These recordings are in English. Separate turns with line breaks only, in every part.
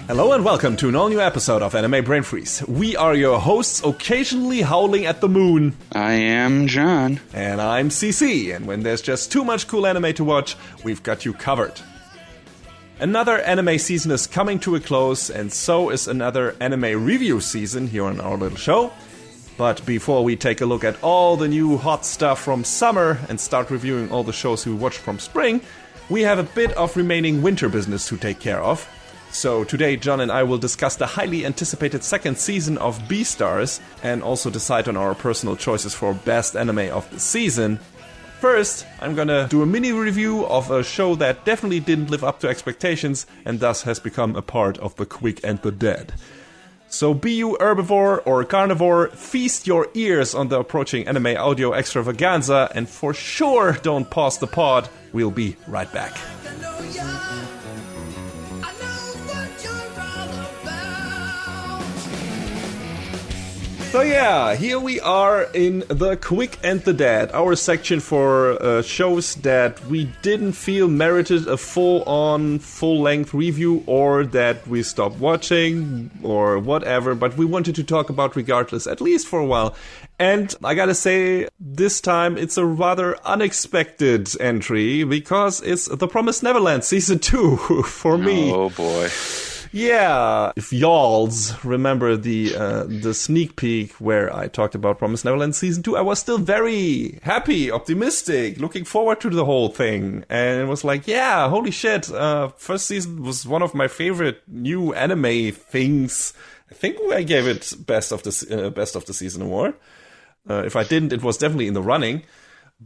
Hello and welcome to an all-new episode of Anime Brain Freeze. We are your hosts, occasionally howling at the moon.
I am John.
And I'm CC, and when there's just too much cool anime to watch, we've got you covered. Another anime season is coming to a close, and so is another anime review season here on our little show. But before we take a look at all the new hot stuff from summer and start reviewing all the shows we watched from spring, we have a bit of remaining winter business to take care of. So today John and I will discuss the highly anticipated second season of BEASTARS and also decide on our personal choices for best anime of the season. First, I'm gonna do a mini review of a show that definitely didn't live up to expectations and thus has become a part of the quick and the dead. So be you herbivore or carnivore, feast your ears on the approaching anime audio extravaganza and for sure don't pause the pod, we'll be right back. So yeah, here we are in the Quick and the Dead, our section for shows that we didn't feel merited a full-on, full-length review or that we stopped watching or whatever, but we wanted to talk about regardless, at least for a while. And I gotta say, this time it's a rather unexpected entry because it's The Promised Neverland Season 2 for me.
Oh boy.
Yeah, if y'alls remember the sneak peek where I talked about Promised Neverland Season 2, I was still very happy, optimistic, looking forward to the whole thing. And it was like, yeah, holy shit, first season was one of my favorite new anime things. I think I gave it Best of the Season award. If I didn't, it was definitely in the running.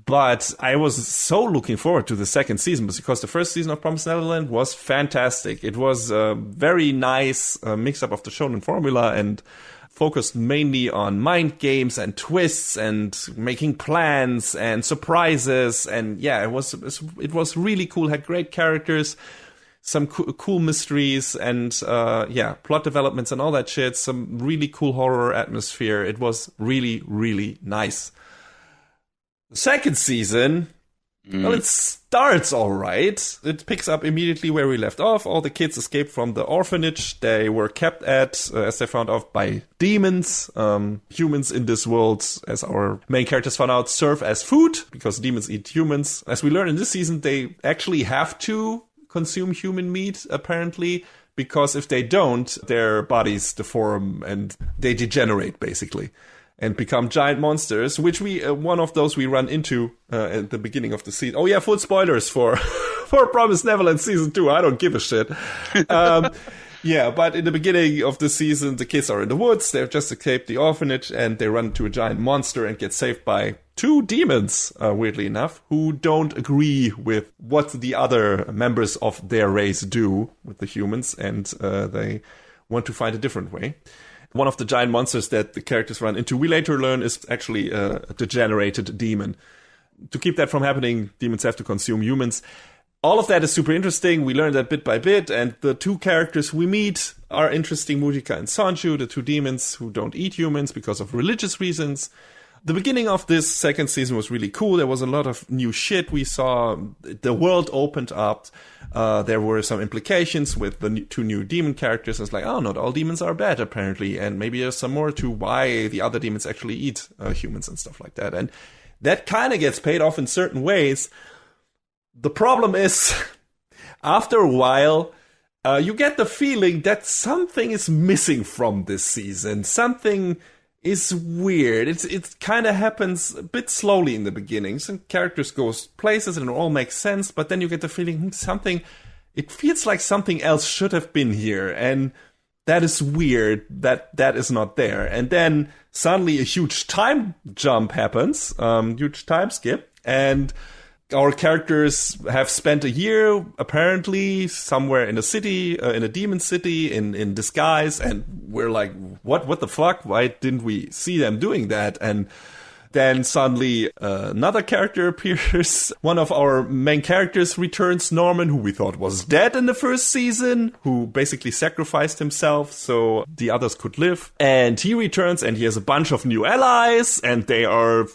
But I was so looking forward to the second season because the first season of Promised Neverland was fantastic. It was a very nice mix-up of the shonen formula and focused mainly on mind games and twists and making plans and surprises. And yeah, it was really cool. Had great characters, some cool mysteries and plot developments and all that shit. Some really cool horror atmosphere. It was really, really nice. The second season, well, it starts all right. It picks up immediately where we left off. All the kids escaped from the orphanage they were kept at, as they found out, by demons. Humans in this world, as our main characters found out, serve as food because demons eat humans. As we learn in this season, they actually have to consume human meat, apparently, because if they don't, their bodies deform and they degenerate, basically. And become giant monsters, which one of those we run into at the beginning of the season. Oh yeah, full spoilers for Promised Neverland Season 2. I don't give a shit. Yeah, but in the beginning of the season, the kids are in the woods. They've just escaped the orphanage and they run into a giant monster and get saved by two demons, weirdly enough, who don't agree with what the other members of their race do with the humans. And they want to find a different way. One of the giant monsters that the characters run into, we later learn, is actually a degenerated demon. To keep that from happening, demons have to consume humans. All of that is super interesting. We learn that bit by bit, and the two characters we meet are interesting, Mujika and Sanju, the two demons who don't eat humans because of religious reasons. The beginning of this second season was really cool. There was a lot of new shit we saw. The world opened up. There were some implications with the two new demon characters. It's like, oh, not all demons are bad, apparently. And maybe there's some more to why the other demons actually eat humans and stuff like that. And that kind of gets paid off in certain ways. The problem is, after a while, you get the feeling that something is missing from this season. Something is weird. It kind of happens a bit slowly in the beginning. Some characters go places and it all makes sense, but then you get the feeling it feels like something else should have been here, and that is weird that is not there. And then suddenly a huge time jump happens, huge time skip, and our characters have spent a year, apparently, somewhere in a city, in a demon city, in disguise, and we're like, what the fuck? Why didn't we see them doing that? And then suddenly another character appears. One of our main characters returns, Norman, who we thought was dead in the first season, who basically sacrificed himself so the others could live. And he returns, and he has a bunch of new allies, and they are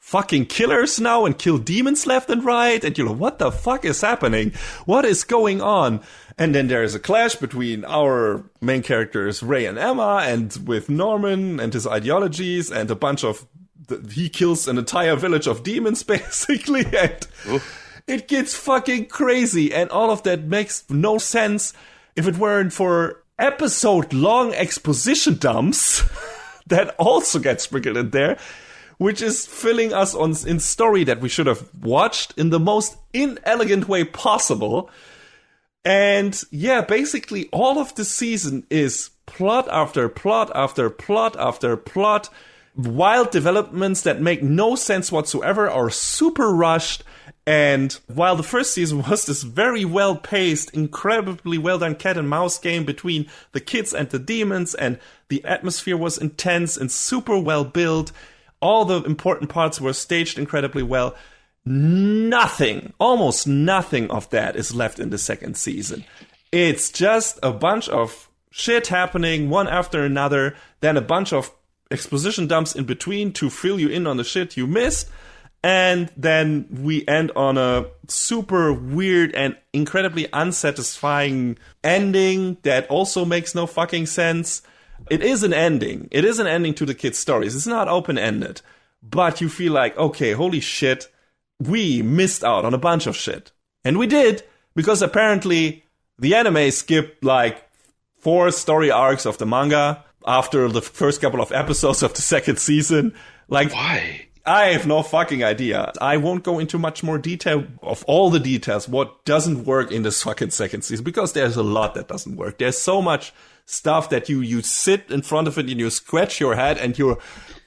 fucking killers now and kill demons left and right. And you're like, what the fuck is happening? What is going on? And then there is a clash between our main characters, Ray and Emma, and with Norman and his ideologies, and a bunch of... he kills an entire village of demons, basically, and it gets fucking crazy. And all of that makes no sense if it weren't for episode-long exposition dumps that also get sprinkled in there, which is filling us in story that we should have watched in the most inelegant way possible. And yeah, basically all of the season is plot after plot after plot after plot, wild developments that make no sense whatsoever, are super rushed. And while the first season was this very well-paced, incredibly well-done cat and mouse game between the kids and the demons, and the atmosphere was intense and super well-built, all the important parts were staged incredibly well, nothing, almost nothing of that is left in the second season. It's just a bunch of shit happening one after another, then a bunch of exposition dumps in between to fill you in on the shit you missed, and then we end on a super weird and incredibly unsatisfying ending that also makes no fucking sense. It is an ending. It is an ending to the kids' stories. It's not open-ended. But you feel like, okay, holy shit, we missed out on a bunch of shit. And we did, because apparently the anime skipped like 4 story arcs of the manga after the first couple of episodes of the second season. Like,
why?
I have no fucking idea. I won't go into much more detail of all the details, what doesn't work in this fucking second season, because there's a lot that doesn't work. There's so much stuff that you sit in front of it and you scratch your head and you're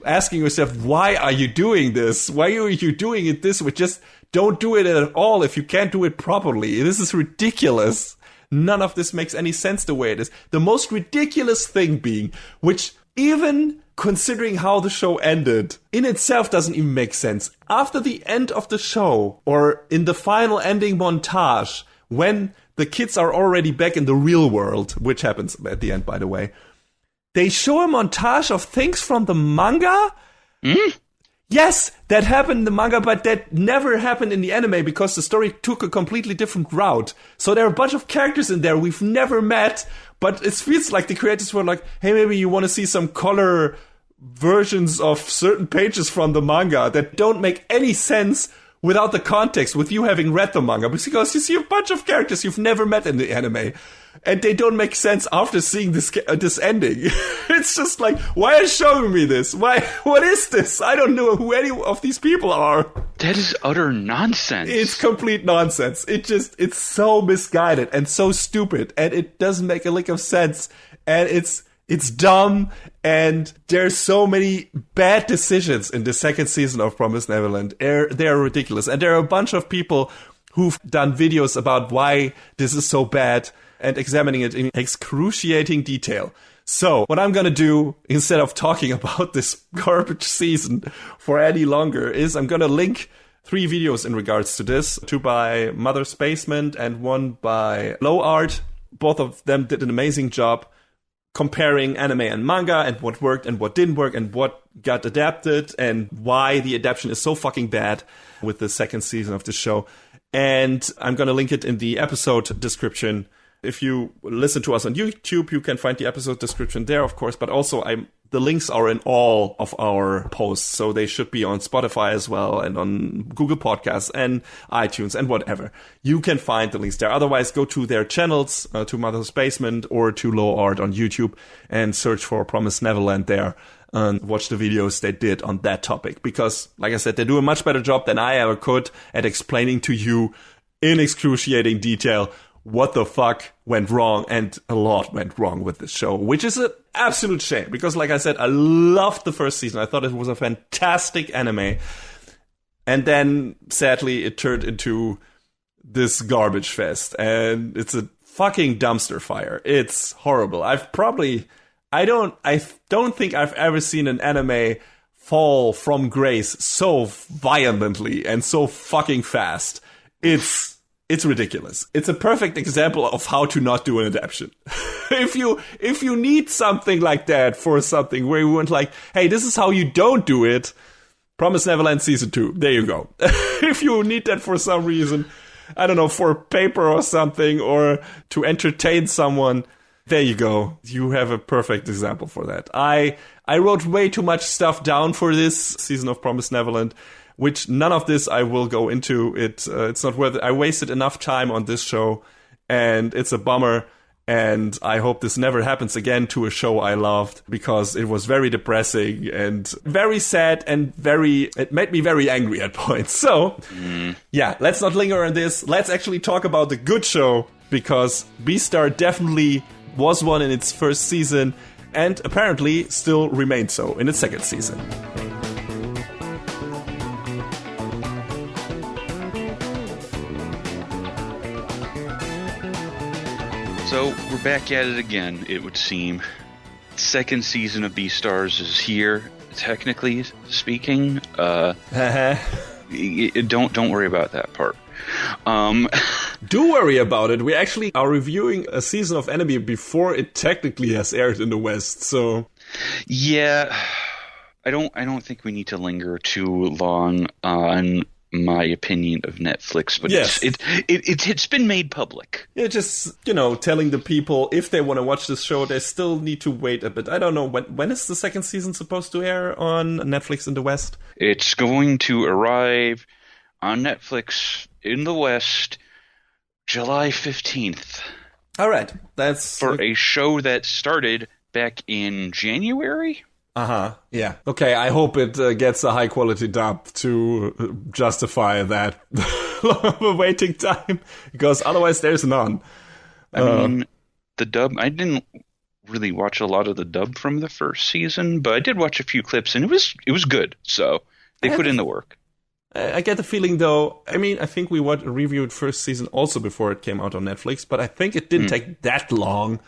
asking yourself, why are you doing this? Why are you doing it this way? Just don't do it at all if you can't do it properly. This is ridiculous. None of this makes any sense the way it is. The most ridiculous thing being, which even considering how the show ended, in itself doesn't even make sense. After the end of the show, or in the final ending montage, when the kids are already back in the real world, which happens at the end, by the way, they show a montage of things from the manga? Yes, that happened in the manga, but that never happened in the anime because the story took a completely different route. So there are a bunch of characters in there we've never met, but it feels like the creators were like, hey, maybe you want to see some color versions of certain pages from the manga that don't make any sense without the context, with you having read the manga, because you see a bunch of characters you've never met in the anime, and they don't make sense after seeing this ending. It's just like, why are you showing me this? Why? What is this? I don't know who any of these people are.
That is utter nonsense.
It's complete nonsense. It's so misguided and so stupid, and it doesn't make a lick of sense, and it's dumb, and there's so many bad decisions in the second season of Promised Neverland. They're ridiculous. And there are a bunch of people who've done videos about why this is so bad and examining it in excruciating detail. So what I'm going to do, instead of talking about this garbage season for any longer, is I'm going to link 3 videos in regards to this. 2 by Mother's Basement and 1 by Low Art. Both of them did an amazing job comparing anime and manga, and what worked and what didn't work, and what got adapted, and why the adaptation is so fucking bad with the second season of the show. And I'm going to link it in the episode description. If you listen to us on YouTube, you can find the episode description there, of course, but also the links are in all of our posts, so they should be on Spotify as well, and on Google Podcasts and iTunes and whatever. You can find the links there. Otherwise, go to their channels, to Mother's Basement or to Low Art on YouTube, and search for Promised Neverland there, and watch the videos they did on that topic. Because, like I said, they do a much better job than I ever could at explaining to you in excruciating detail what the fuck went wrong, and a lot went wrong with this show, which is an absolute shame, because like I said, I loved the first season. I thought it was a fantastic anime, and then sadly it turned into this garbage fest, and it's a fucking dumpster fire. It's horrible. I don't think I've ever seen an anime fall from grace so violently and so fucking fast. It's ridiculous. It's a perfect example of how to not do an adaptation. If you need something like that for something where you want, like, hey, this is how you don't do it, Promised Neverland Season 2. There you go. If you need that for some reason, I don't know, for a paper or something, or to entertain someone, there you go. You have a perfect example for that. I wrote way too much stuff down for this season of Promised Neverland, which none of this I will go into. It's not worth it. I wasted enough time on this show, and it's a bummer. And I hope this never happens again to a show I loved, because it was very depressing and very sad and it made me very angry at points. So, yeah, let's not linger on this. Let's actually talk about the good show, because Beastar definitely was one in its first season and apparently still remains so in its second season.
So we're back at it again, it would seem. Second season of BEASTARS is here, technically speaking. Don't worry about that part.
Do worry about it. We actually are reviewing a season of anime before it technically has aired in the West, so...
Yeah, I don't think we need to linger too long on my opinion of Netflix, but
yes.
It's been made public.
Yeah, just, telling the people if they want to watch this show, they still need to wait a bit. I don't know, when is the second season supposed to air on Netflix in the West?
It's going to arrive on Netflix in the West July 15th.
All right, that's...
For a show that started back in January?
Yeah. Okay, I hope it gets a high-quality dub to justify that long of a waiting time, because otherwise there's none.
I mean, the dub... I didn't really watch a lot of the dub from the first season, but I did watch a few clips, and it was good, so they put in the work.
I get the feeling, though, I mean, I think we reviewed first season also before it came out on Netflix, but I think it didn't take that long,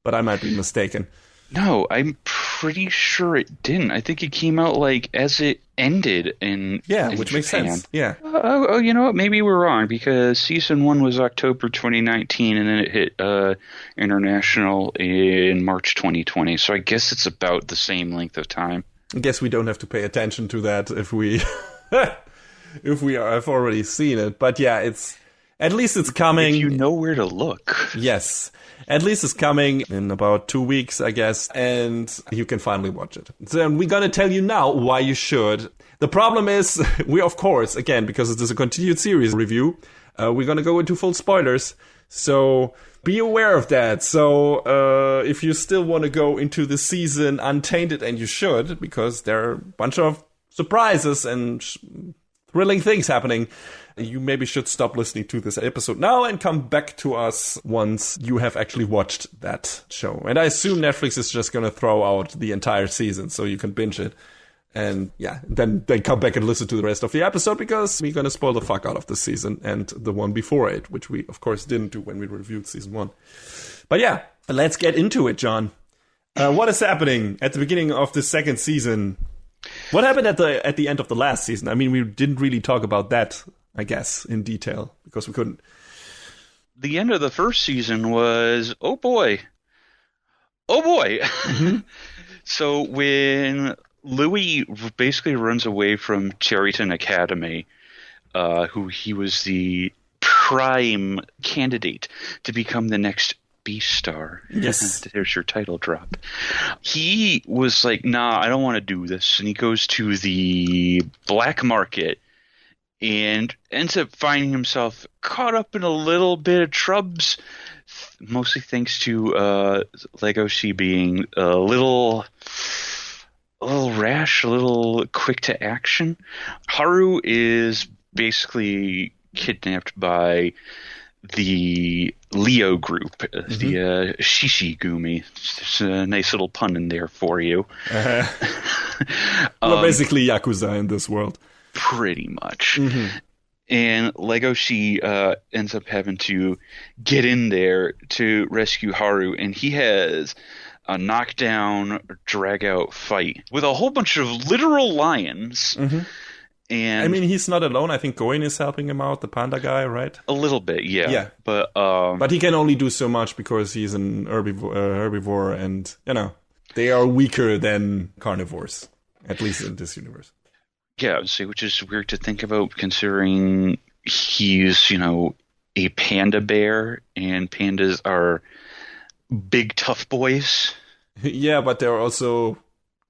but I might be mistaken.
No, I'm pretty sure it didn't. I think it came out as it ended in
which makes sense. Yeah.
Oh, you know what? Maybe we're wrong, because season 1 was October 2019, and then it hit international in March 2020. So I guess it's about the same length of time.
I guess we don't have to pay attention to that if we have already seen it. But yeah, at least it's coming.
If you know where to look.
Yes. At least it's coming in about 2 weeks, I guess, and you can finally watch it. So we're going to tell you now why you should. The problem is, we, of course, again, because it is a continued series review, we're going to go into full spoilers. So be aware of that. So if you still want to go into the season untainted, and you should, because there are a bunch of surprises and thrilling things happening, you maybe should stop listening to this episode now and come back to us once you have actually watched that show. And I assume Netflix is just going to throw out the entire season so you can binge it. And yeah, then come back and listen to the rest of the episode, because we're going to spoil the fuck out of the season and the one before it, which we, of course, didn't do when we reviewed season 1. But yeah, let's get into it, John. What is happening at the beginning of the second season? What happened at the end of the last season? I mean, we didn't really talk about that, I guess, in detail, because we couldn't.
The end of the first season was, oh boy. Mm-hmm. So when Louis basically runs away from Cherryton Academy, who he was the prime candidate to become the next BEASTAR.
Yes.
There's your title drop. He was like, nah, I don't want to do this. And he goes to the black market and ends up finding himself caught up in a little bit of trubs, mostly thanks to Lego C being a little rash, a little quick to action. Haru is basically kidnapped by the Leo group, the Shishigumi. There's a nice little pun in there for you.
Well, basically Yakuza in this world.
Pretty much. Mm-hmm. And Lego Shi ends up having to get in there to rescue Haru, and he has a knockdown, drag-out fight with a whole bunch of literal lions. Mm-hmm. And
I mean, he's not alone. I think Goin is helping him out, the panda guy, right?
A little bit, yeah.
Yeah. But he can only do so much because he's an herbivore, and, they are weaker than carnivores, at least in this universe.
Yeah, see, which is weird to think about considering he's, a panda bear, and pandas are big tough boys.
Yeah, but they're also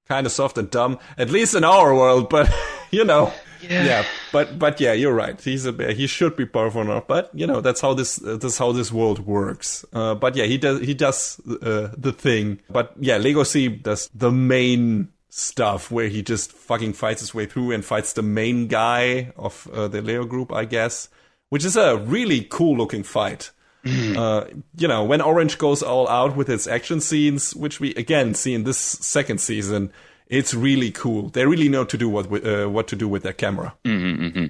kind of soft and dumb, at least in our world, but Yeah, but yeah, you're right. He's a bear. He should be powerful enough, but that's how this world works. But yeah, he does the thing. But yeah, Legacy does the main stuff where he just fucking fights his way through and fights the main guy of the Leo group, I guess, which is a really cool looking fight. When Orange goes all out with its action scenes, which we again see in this second season, it's really cool. They really know to do what to do with their camera.
Mm-hmm.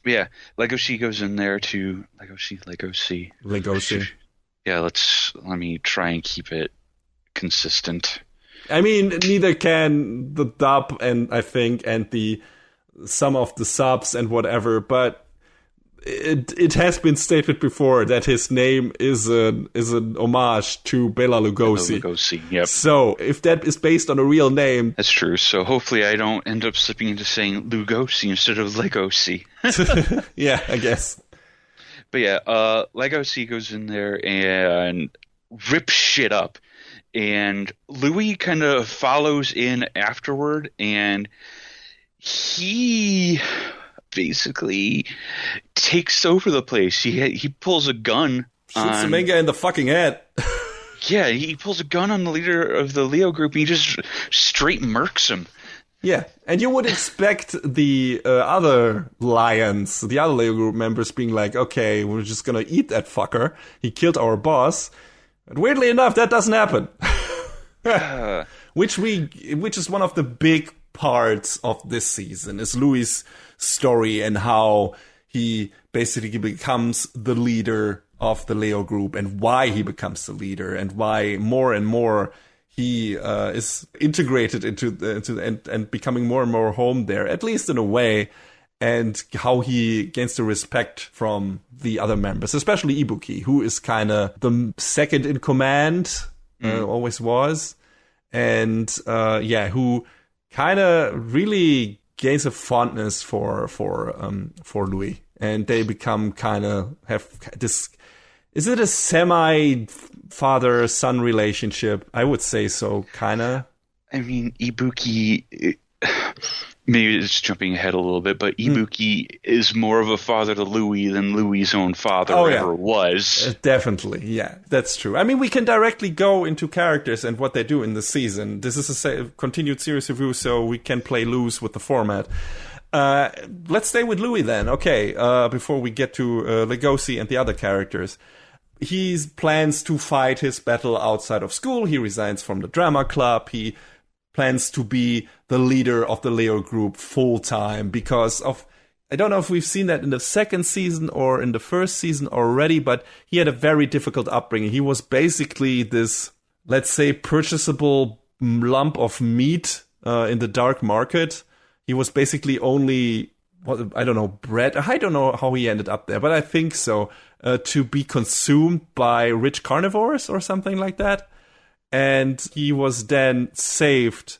Yeah, Legacy goes in there to Legacy. Yeah, let me try and keep it consistent.
I mean, neither can the dub and some of the subs and whatever, but it has been stated before that his name is an homage to Bela Lugosi.
Bela Lugosi, yep.
So if that is based on a real name,
that's true. So hopefully I don't end up slipping into saying Lugosi instead of Legosi.
Yeah, I guess.
But yeah, Legosi goes in there and rips shit up, and Louis kind of follows in afterward, and he basically takes over the place. He pulls a gun.
Shoots the main guy in the fucking head.
Yeah, he pulls a gun on the leader of the Leo group, and he just straight murks him.
Yeah, and you would expect the other lions, the other Leo group members being like, okay, we're just gonna eat that fucker. He killed our boss. But weirdly enough, that doesn't happen. Which is one of the big parts of this season, is Louis' story and how he basically becomes the leader of the Leo group, and why he becomes the leader, and why more and more he is integrated into and becoming more and more home there, at least in a way, and how he gains the respect from the other members, especially Ibuki, who is kind of the second in command, always was, and who kind of really gains a fondness for Louis, and they become kind of have this. Is it a semi father-son relationship? I would say so, kind of.
I mean, Ibuki, maybe it's jumping ahead a little bit, but Ibuki is more of a father to Louis than Louis' own father ever was.
Definitely, yeah, that's true. I mean, we can directly go into characters and what they do in the season. This is a continued series review, so we can play loose with the format. Let's stay with Louis then. Okay, before we get to Legosi and the other characters. He plans to fight his battle outside of school. He resigns from the drama club. He plans to be the leader of the Leo group full time because of, I don't know if we've seen that in the second season or in the first season already, but he had a very difficult upbringing. He was basically this, let's say, purchasable lump of meat in the dark market. He was basically only, bread. I don't know how he ended up there, but I think so. To be consumed by rich carnivores or something like that. And he was then saved,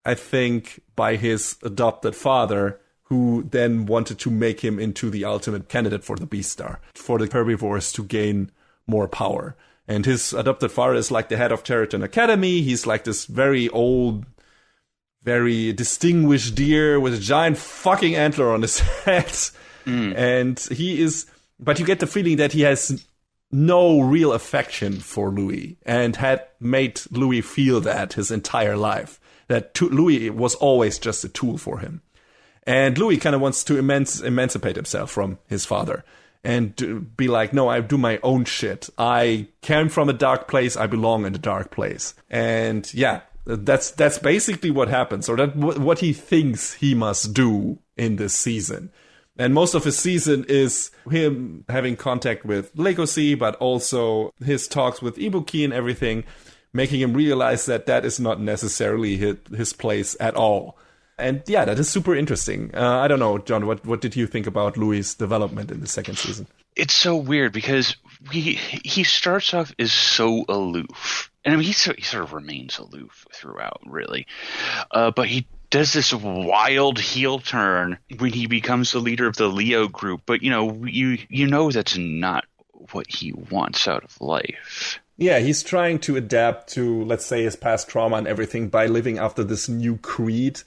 I think, by his adopted father, who then wanted to make him into the ultimate candidate for the BEASTAR, for the herbivores to gain more power. And his adopted father is like the head of Territon Academy. He's like this very old, very distinguished deer with a giant fucking antler on his head. And he is... But you get the feeling that he has no real affection for Louis and had made Louis feel that his entire life. That Louis was always just a tool for him. And Louis kind of wants to emancipate himself from his father and be like, no, I do my own shit. I came from a dark place. I belong in a dark place. And yeah, that's basically what happens, or that what he thinks he must do in this season. And most of his season is him having contact with Legacy, but also his talks with Ibuki and everything, making him realize that is not necessarily his place at all. And yeah, that is super interesting. I don't know, John, what did you think about Louis' development in the second season?
It's so weird because he starts off as so aloof. And I mean, he sort of remains aloof throughout, really. But he does this wild heel turn when he becomes the leader of the Leo group. But, you know that's not what he wants out of life.
Yeah, he's trying to adapt to, let's say, his past trauma and everything by living after this new creed.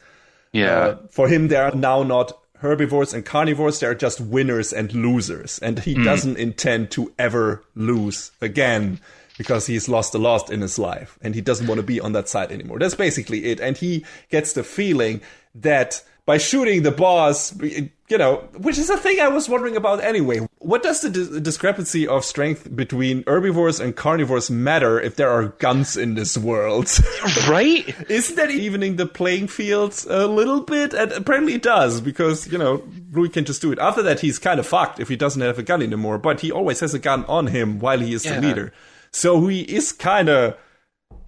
Yeah.
For him, there are now not herbivores and carnivores, they're just winners and losers. And he doesn't intend to ever lose again, because he's lost a lot in his life and he doesn't want to be on that side anymore. That's basically it. And he gets the feeling that by shooting the boss, which is a thing I was wondering about anyway. What does the discrepancy of strength between herbivores and carnivores matter if there are guns in this world?
Right?
Isn't that evening the playing fields a little bit? And apparently it does, because, Louis can just do it. After that, he's kind of fucked if he doesn't have a gun anymore, but he always has a gun on him while he is the leader. So he is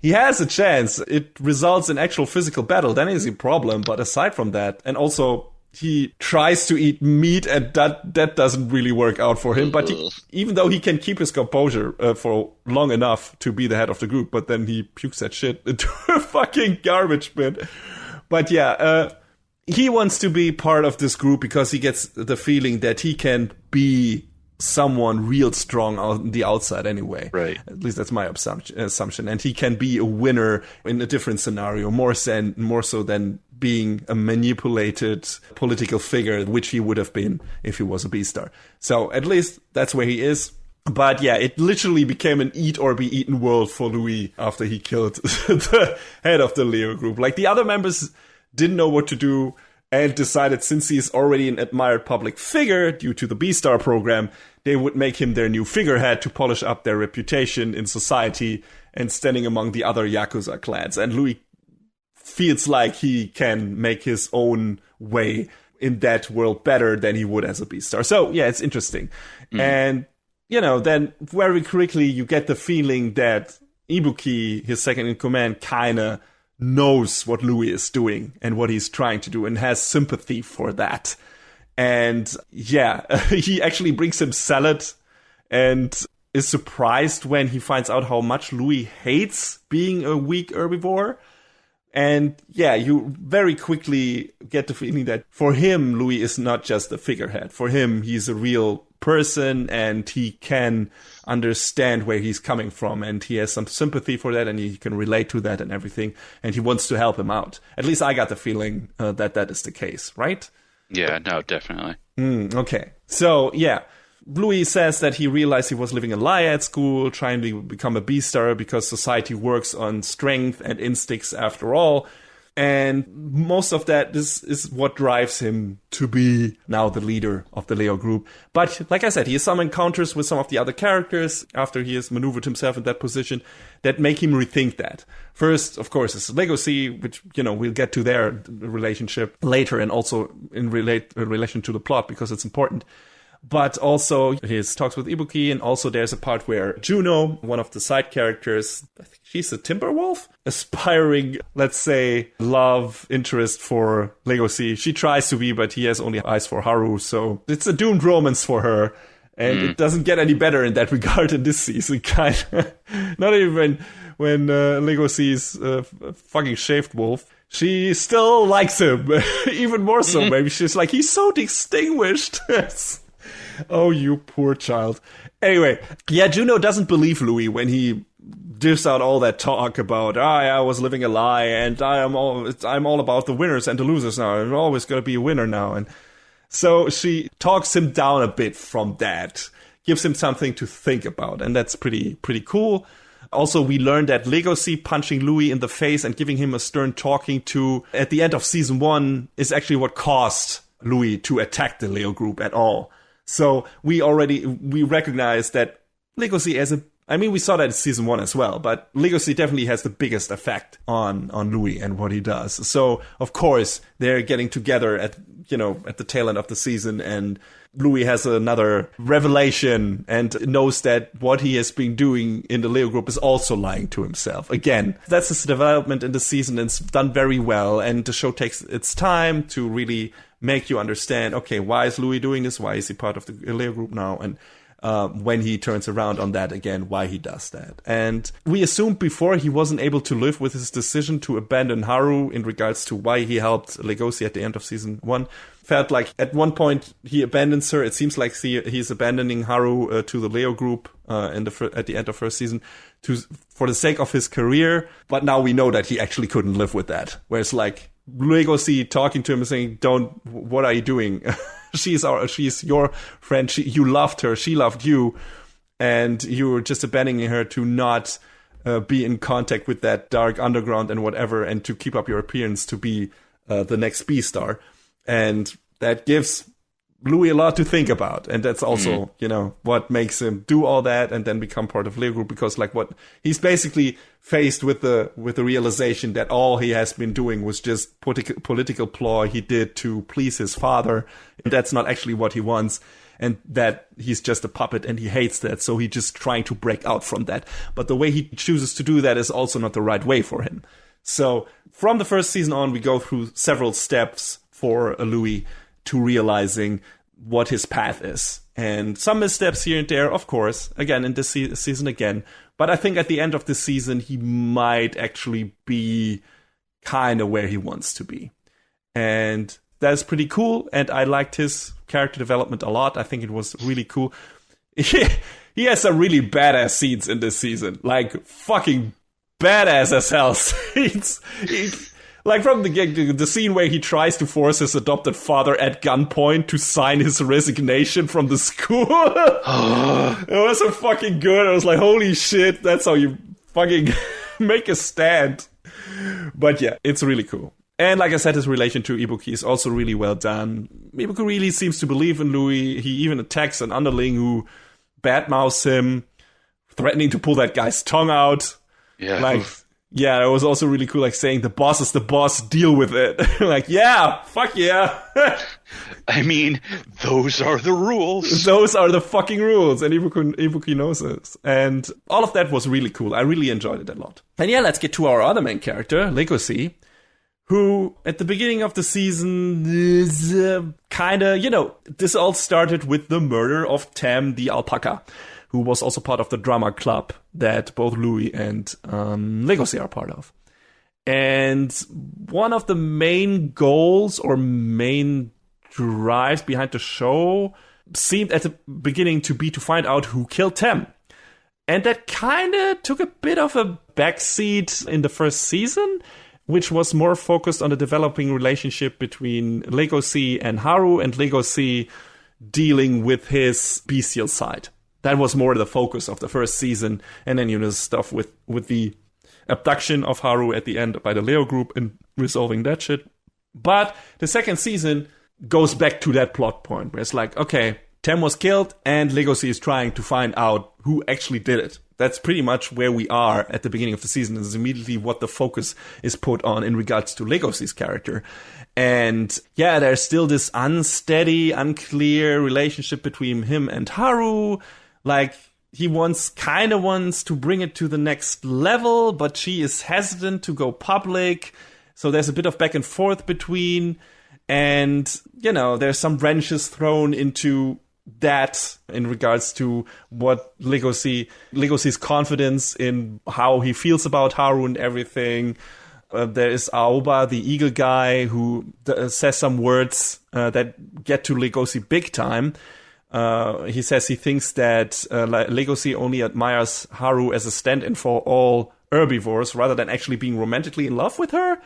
he has a chance. It results in actual physical battle. Then is a problem. But aside from that, and also he tries to eat meat, and that doesn't really work out for him. But even though he can keep his composure for long enough to be the head of the group, but then he pukes that shit into a fucking garbage bin. But he wants to be part of this group because he gets the feeling that he can be someone real strong on the outside anyway.
Right.
At least that's my assumption. And he can be a winner in a different scenario, more so than being a manipulated political figure, which he would have been if he was a B-star. So at least that's where he is. But it literally became an eat or be eaten world for Louis after he killed the head of the Leo group. Like, the other members didn't know what to do, and decided, since he's already an admired public figure due to the B-Star program, they would make him their new figurehead to polish up their reputation in society and standing among the other Yakuza clans. And Louis feels like he can make his own way in that world better than he would as a B-Star. So, it's interesting. And, then very quickly you get the feeling that Ibuki, his second in command, kinda knows what Louis is doing and what he's trying to do and has sympathy for that. And he actually brings him salad and is surprised when he finds out how much Louis hates being a weak herbivore. And you very quickly get the feeling that for him, Louis is not just a figurehead. For him, he's a real person and he can understand where he's coming from, and he has some sympathy for that, and he can relate to that and everything, and he wants to help him out. At least I got the feeling that is the case, right?
Yeah, no, definitely.
Okay. So, Louis says that he realized he was living a lie at school, trying to become a B-star because society works on strength and instincts after all. And most of that is what drives him to be now the leader of the Leo group. But like I said, he has some encounters with some of the other characters after he has maneuvered himself in that position that make him rethink that. First, of course, is Legacy, which, we'll get to their relationship later, and also in relation to the plot, because it's important. But also his talks with Ibuki, and also there's a part where Juno, one of the side characters, I think she's a Timberwolf, aspiring, let's say, love interest for Legacy. She tries to be, but he has only eyes for Haru, so it's a doomed romance for her. And it doesn't get any better in that regard in this season, kind of. Not even when Legacy's fucking shaved wolf. She still likes him, even more so, maybe. She's like, he's so distinguished. Oh, you poor child. Anyway, Juno doesn't believe Louis when he dishes out all that talk about, I was living a lie, and I'm all about the winners and the losers now. I'm always going to be a winner now. And so she talks him down a bit from that, gives him something to think about, and that's pretty cool. Also, we learned that Legacy punching Louis in the face and giving him a stern talking to at the end of season 1 is actually what caused Louis to attack the Leo group at all. So we recognize that Legacy we saw that in season 1 as well, but Legacy definitely has the biggest effect on Louis and what he does. So, of course, they're getting together at the tail end of the season, and Louis has another revelation and knows that what he has been doing in the Leo group is also lying to himself. Again, that's his development in the season, and it's done very well, and the show takes its time to really make you understand, okay, why is Louis doing this? Why is he part of the Leo group now? And when he turns around on that again, why he does that. And we assumed before he wasn't able to live with his decision to abandon Haru in regards to why he helped Legoshi at the end of season 1. Felt like at one point he abandons her. It seems like he's abandoning Haru to the Leo group at the end of first season for the sake of his career. But now we know that he actually couldn't live with that. Whereas like Legoshi talking to him and saying, what are you doing? She's your friend. You loved her. She loved you. And you were just abandoning her to not be in contact with that dark underground and whatever, and to keep up your appearance to be the next B-star. And that gives Louis a lot to think about. And that's also, what makes him do all that and then become part of Leo Group, because he's basically faced with the realization that all he has been doing was just political ploy he did to please his father. And that's not actually what he wants. And that he's just a puppet and he hates that. So he's just trying to break out from that. But the way he chooses to do that is also not the right way for him. So from the first season on, we go through several steps for Louis to realizing what his path is. And some missteps here and there, of course, again, in this season again. But I think at the end of the season, he might actually be kind of where he wants to be. And that's pretty cool. And I liked his character development a lot. I think it was really cool. He has some really badass scenes in this season. Like, fucking badass as hell scenes. Like from the scene where he tries to force his adopted father at gunpoint to sign his resignation from the school. It was so fucking good. I was like, holy shit, that's how you fucking make a stand. But yeah, it's really cool. And like I said, his relation to Ibuki is also really well done. Ibuki really seems to believe in Louis. He even attacks an underling who badmouths him, threatening to pull that guy's tongue out.
Yeah.
Yeah, it was also really cool, like saying the boss is the boss, deal with it. Like, yeah, fuck yeah.
I mean, those are the rules.
Those are the fucking rules, and Ibuki knows this. And all of that was really cool. I really enjoyed it a lot. And yeah, let's get to our other main character, Legoshi, who at the beginning of the season is this all started with the murder of Tam the alpaca, who was also part of the drama club that both Louis and Legoshi are part of. And one of the main goals or main drives behind the show seemed at the beginning to be to find out who killed Tam. And that kind of took a bit of a backseat in the first season, which was more focused on the developing relationship between Legoshi and Haru, and Legoshi dealing with his bestial side. That was more the focus of the first season. And then, stuff with the abduction of Haru at the end by the Leo group and resolving that shit. But the second season goes back to that plot point where it's like, okay, Tam was killed and Legoshi is trying to find out who actually did it. That's pretty much where we are at the beginning of the season. This is immediately what the focus is put on in regards to Legoshi's character. And yeah, there's still this unsteady, unclear relationship between him and Haru. Like, he wants to bring it to the next level, but she is hesitant to go public. So there's a bit of back and forth between. And, there's some wrenches thrown into that in regards to what Legoshi's confidence in how he feels about Haru and everything. There is Aoba, the eagle guy, who says some words that get to Legoshi big time. He says he thinks that Legoshi only admires Haru as a stand-in for all herbivores rather than actually being romantically in love with her.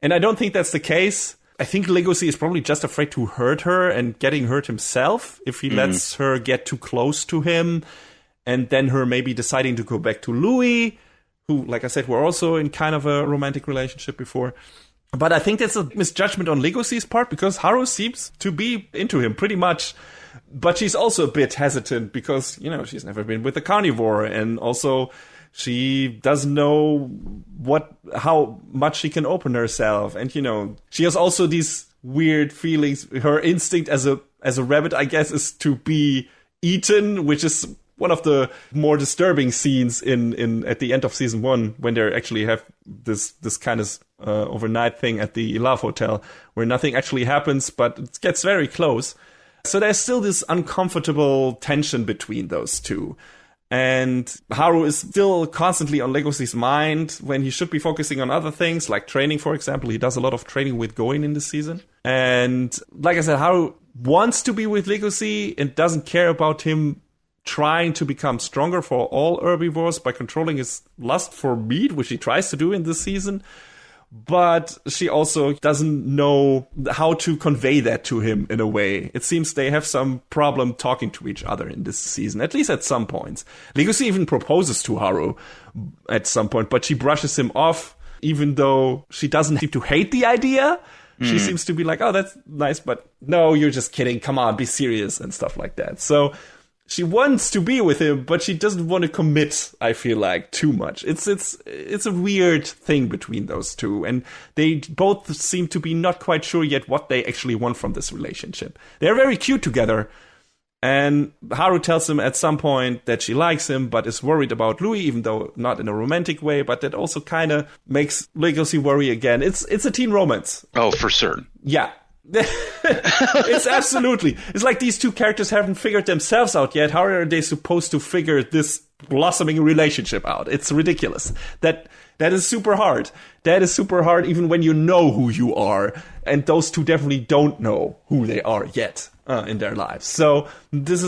And I don't think that's the case. I think Legoshi is probably just afraid to hurt her and getting hurt himself if he lets her get too close to him. And then her maybe deciding to go back to Louis, who, like I said, were also in kind of a romantic relationship before. But I think that's a misjudgment on Legoshi's part, because Haru seems to be into him pretty much. But she's also a bit hesitant because, she's never been with a carnivore. And also she doesn't know how much she can open herself. And, she has also these weird feelings. Her instinct as a rabbit, I guess, is to be eaten, which is one of the more disturbing scenes in at the end of season 1, when they actually have this kind of overnight thing at the Love Hotel where nothing actually happens, but it gets very close. So there's still this uncomfortable tension between those two. And Haru is still constantly on Legosi's mind when he should be focusing on other things, like training, for example. He does a lot of training with Goin in this season. And like I said, Haru wants to be with Legosi and doesn't care about him trying to become stronger for all herbivores by controlling his lust for meat, which he tries to do in this season. But she also doesn't know how to convey that to him in a way. It seems they have some problem talking to each other in this season, at least at some points. Legosi even proposes to Haru at some point, but she brushes him off, even though she doesn't seem to hate the idea. She seems to be like, oh, that's nice, but no, you're just kidding. Come on, be serious and stuff like that. So she wants to be with him, but she doesn't want to commit, I feel like, too much. It's a weird thing between those two, and they both seem to be not quite sure yet what they actually want from this relationship. They're very cute together, and Haru tells him at some point that she likes him, but is worried about Louis, even though not in a romantic way, but that also kind of makes Legosi worry again. It's a teen romance.
Oh, for certain.
Yeah. It's absolutely. It's like these two characters haven't figured themselves out yet. How are they supposed to figure this blossoming relationship out? It's ridiculous. That is super hard. That is super hard even when you know who you are. And those two definitely don't know who they are yet in their lives. So this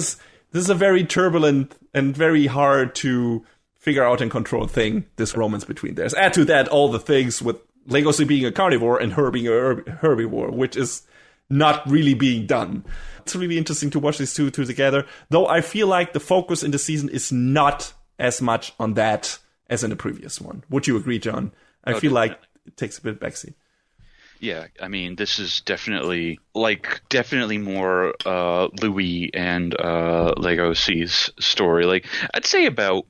is a very turbulent and very hard to figure out and control thing, this romance between theirs. Add to that all the things with Legosi being a carnivore and her being a herbivore, which is not really being done. It's really interesting to watch these two together, though I feel like the focus in the season is not as much on that as in the previous one. Would you agree, John? I feel like it takes a bit backseat.
Yeah, I mean, this is definitely more Louis and Legosi's story. Like, I'd say about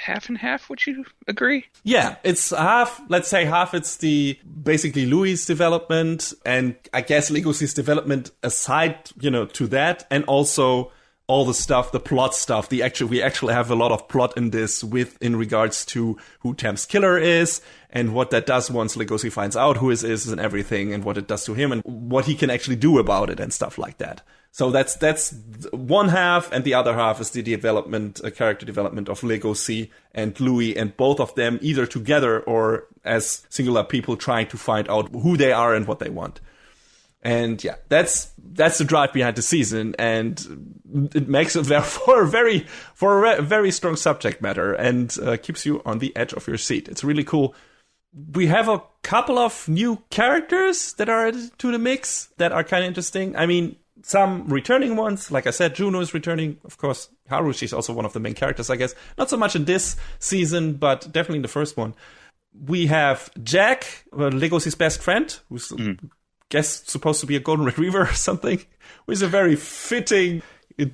half and half. Would you agree?
Yeah, it's half. Let's say half. It's the basically Louis' development, and I guess Legosi's development aside, to that, and also all the stuff, the plot stuff. We actually have a lot of plot in this in regards to who Tam's killer is and what that does once Legosi finds out who it is and everything, and what it does to him and what he can actually do about it and stuff like that. So that's one half, and the other half is the character development of Legosi and Louis, and both of them either together or as singular people trying to find out who they are and what they want. And yeah, that's the drive behind the season, and it makes it for a very strong subject matter, and keeps you on the edge of your seat. It's really cool. We have a couple of new characters that are added to the mix that are kind of interesting. I mean, some returning ones, like I said, Juno is returning. Of course, Haru, she's also one of the main characters, I guess. Not so much in this season, but definitely in the first one. We have Jack, Legosi's best friend, who's, guess, supposed to be a golden retriever or something, who is a very fitting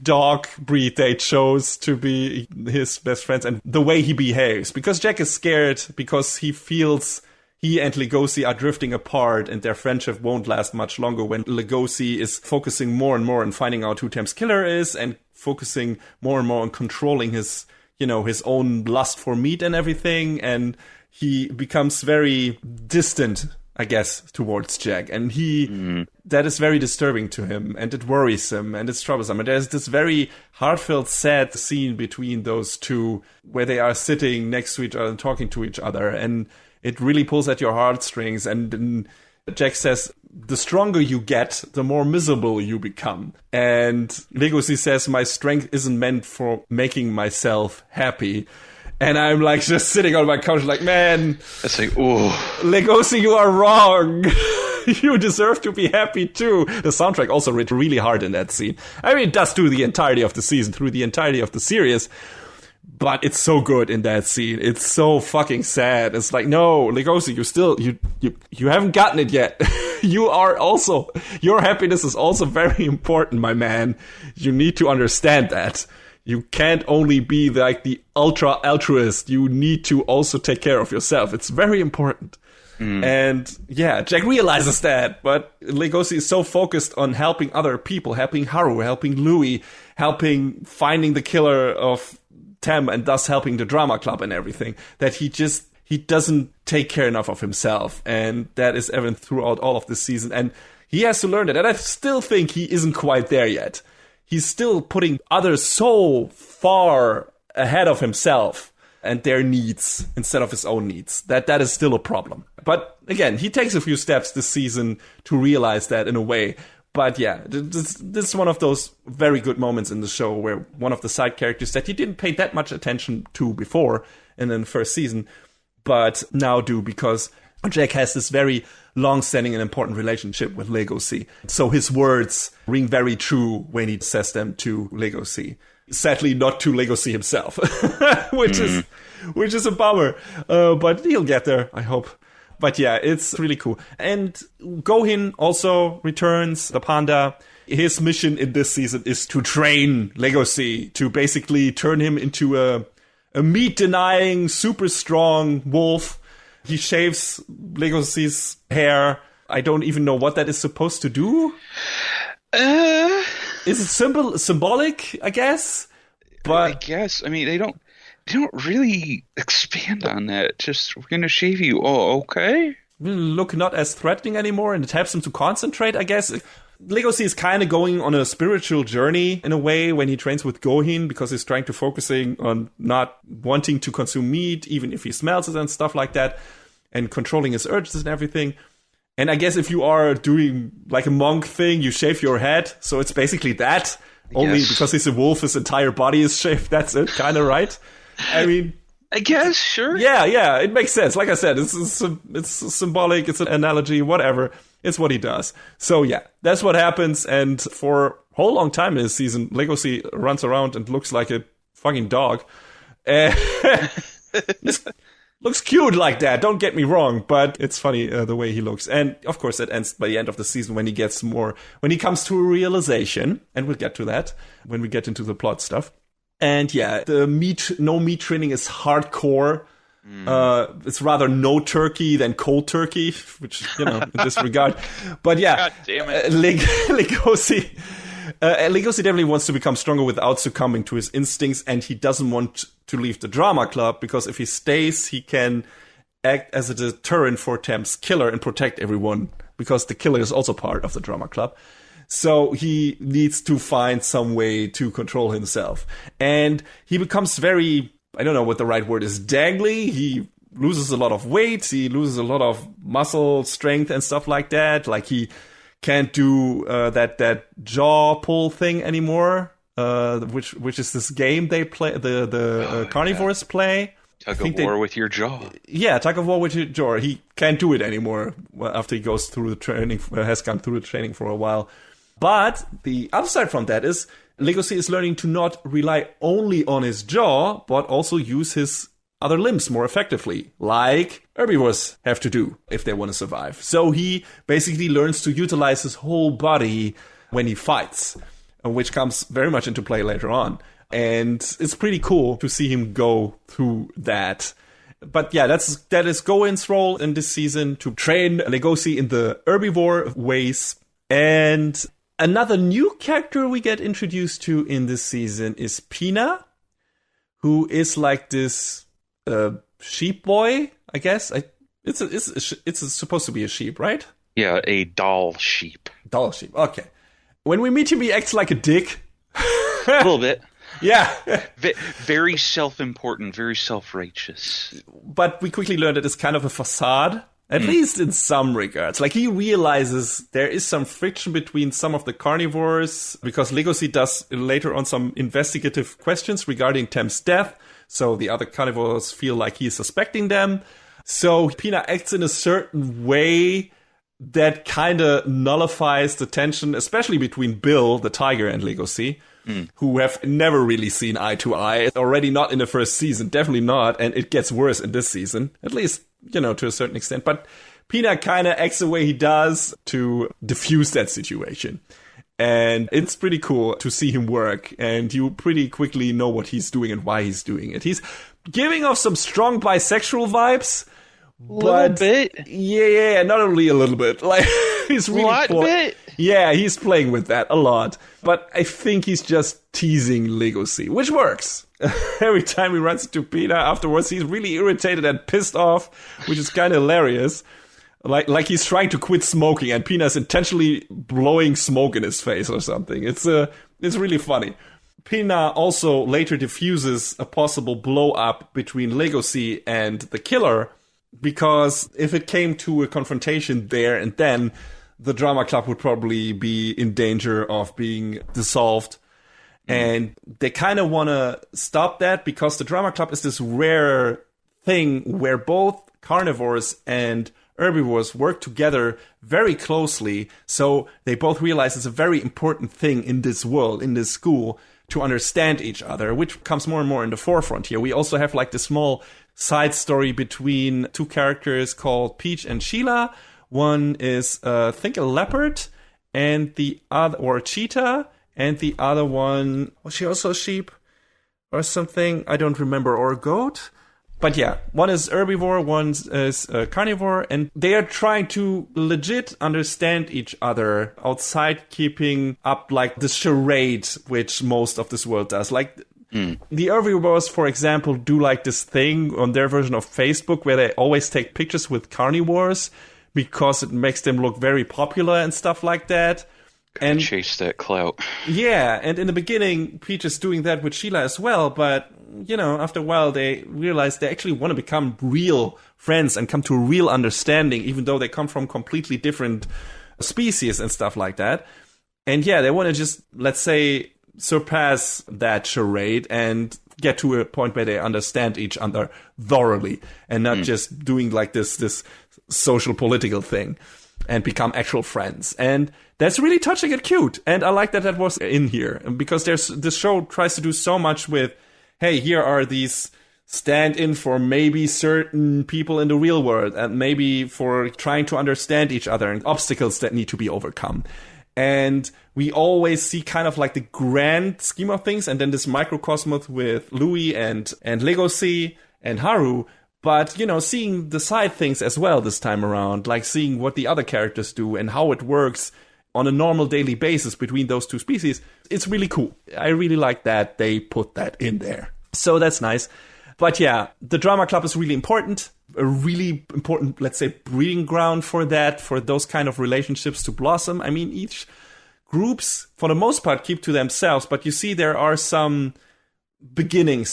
dog breed they chose to be his best friends, and the way he behaves. Because Jack is scared because he feels he and Legosi are drifting apart, and their friendship won't last much longer when Legosi is focusing more and more on finding out who Tam's killer is, and focusing more and more on controlling his own lust for meat and everything, and he becomes very distant, I guess, towards Jack, and that is very disturbing to him, and it worries him, and it's troublesome. And there's this very heartfelt, sad scene between those two, where they are sitting next to each other and talking to each other, and it really pulls at your heartstrings. And Jack says, the stronger you get, the more miserable you become. And Legosi says, my strength isn't meant for making myself happy. And I'm like just sitting on my couch like, man,
it's like, oh,
Legosi, you are wrong. You deserve to be happy too. The soundtrack also hit really hard in that scene. I mean, it does through the entirety of the season, through the entirety of the series. But it's so good in that scene. It's so fucking sad. It's like, no, Legosi, you haven't gotten it yet. Your happiness is also very important, my man. You need to understand that. You can't only be like the ultra altruist. You need to also take care of yourself. It's very important. And yeah, Jack realizes that, but Legosi is so focused on helping other people, helping Haru, helping Louis, helping finding the killer of Tam, and thus helping the drama club and everything, that he doesn't take care enough of himself. And that is evident throughout all of this season. And he has to learn that. And I still think he isn't quite there yet. he's still putting others so far ahead of himself and their needs instead of his own needs. That is still a problem. But again, he takes a few steps this season to realize that in a way. But yeah, this is one of those very good moments in the show where one of the side characters that he didn't pay that much attention to before in the first season, but now do, because Jack has this very long-standing and important relationship with Legacy. So his words ring very true when he says them to Legacy. Sadly, not to Legacy himself, which is a bummer. But he'll get there, I hope. But yeah, it's really cool. And Gohin also returns, the panda. His mission in this season is to train Legacy, to basically turn him into a meat-denying, super strong wolf. He shaves Legacy's hair. I don't even know what that is supposed to do. Is it symbolic, I guess? But
I guess. I mean, they don't really expand on that. Just, we're going to shave you. Oh, okay.
Look not as threatening anymore, and it helps him to concentrate, I guess. Legacy is kind of going on a spiritual journey in a way when he trains with Gohin, because he's trying to focusing on not wanting to consume meat, even if he smells it and stuff like that, and controlling his urges and everything. And I guess if you are doing like a monk thing, you shave your head. So it's basically that. Only because he's a wolf, his entire body is shaved. That's it, kind of, right? I mean,
I guess, sure.
Yeah, it makes sense. Like I said, it's symbolic, it's an analogy, whatever. It's what he does. So yeah, that's what happens. And for a whole long time in this season, Legacy runs around and looks like a fucking dog. Looks cute like that, don't get me wrong, but it's funny the way he looks. And of course, it ends by the end of the season when he comes to a realization, and we'll get to that when we get into the plot stuff. And yeah, the no meat training is hardcore. It's rather no turkey than cold turkey, which, in this regard. But yeah,
God damn it.
Legacy definitely wants to become stronger without succumbing to his instincts, and he doesn't want to leave the drama club, because if he stays, he can act as a deterrent for Tam's killer and protect everyone, because the killer is also part of the drama club. So he needs to find some way to control himself. And he becomes very, I don't know what the right word is, dangly. He loses a lot of weight. He loses a lot of muscle strength and stuff like that. Like he can't do that jaw pull thing anymore, which is this game they play, the carnivores play.
Tug of war with your jaw.
Yeah, tug of war with your jaw. He can't do it anymore after he goes through the training, has gone through the training for a while. But the upside from that is Legacy is learning to not rely only on his jaw, but also use his other limbs more effectively, like herbivores have to do if they want to survive. So he basically learns to utilize his whole body when he fights, which comes very much into play later on. And it's pretty cool to see him go through that. But yeah, that is Goin's role in this season, to train Legacy in the herbivore ways. And another new character we get introduced to in this season is Pina, who is like this sheep boy, I guess. It's supposed to be a sheep, right?
Yeah, a doll sheep.
Doll sheep, okay. When we meet him, he acts like a dick.
A little bit.
Yeah.
Very self-important, very self-righteous.
But we quickly learned that it's kind of a facade, at least in some regards. Like, he realizes there is some friction between some of the carnivores, because Legacy does later on some investigative questions regarding Tem's death. So the other carnivores feel like he's suspecting them. So Pina acts in a certain way that kind of nullifies the tension, especially between Bill, the tiger, and Legacy, who have never really seen eye to eye. Already not in the first season, definitely not. And it gets worse in this season, at least, to a certain extent. But Pina kind of acts the way he does to diffuse that situation. And it's pretty cool to see him work. And you pretty quickly know what he's doing and why he's doing it. He's giving off some strong bisexual vibes.
A little bit.
Yeah, not only a little bit. Like, he's really he's playing with that a lot. But I think he's just teasing Legacy, which works. Every time he runs into Pina afterwards, he's really irritated and pissed off, which is kind of hilarious. Like he's trying to quit smoking and Pina's intentionally blowing smoke in his face or something. It's really funny. Pina also later diffuses a possible blow up between Legacy and the killer, because if it came to a confrontation there and then, the drama club would probably be in danger of being dissolved. And they kind of want to stop that, because the drama club is this rare thing where both carnivores and herbivores work together very closely. So they both realize it's a very important thing in this world, in this school, to understand each other, which comes more and more in the forefront here. We also have like this small side story between two characters called Peach and Sheila. One is, I think, a leopard, and the other, or a cheetah, and the other one, was she also a sheep or something? I don't remember, or a goat. But yeah, one is herbivore, one is carnivore, and they are trying to legit understand each other outside keeping up like the charade which most of this world does. Like the herbivores, for example, do like this thing on their version of Facebook where they always take pictures with carnivores because it makes them look very popular and stuff like that.
And chase that clout.
Yeah, and in the beginning, Peach is doing that with Sheila as well, but, you know, after a while they realize they actually want to become real friends and come to a real understanding, even though they come from completely different species and stuff like that. And yeah, they want to just, let's say, surpass that charade and get to a point where they understand each other thoroughly and not just doing like this social political thing, and become actual friends. And that's really touching and cute. And I like that was in here, because this show tries to do so much with, hey, here are these stand-in for maybe certain people in the real world, and maybe for trying to understand each other and obstacles that need to be overcome. And we always see kind of like the grand scheme of things, and then this microcosmos with Louis and Legacy and Haru. But, you know, seeing the side things as well this time around, like seeing what the other characters do and how it works on a normal daily basis between those two species, it's really cool. I really like that they put that in there. So that's nice. But yeah, the drama club is really important. A really important, let's say, breeding ground for that, for those kind of relationships to blossom. I mean, each groups, for the most part, keep to themselves. But you see there are some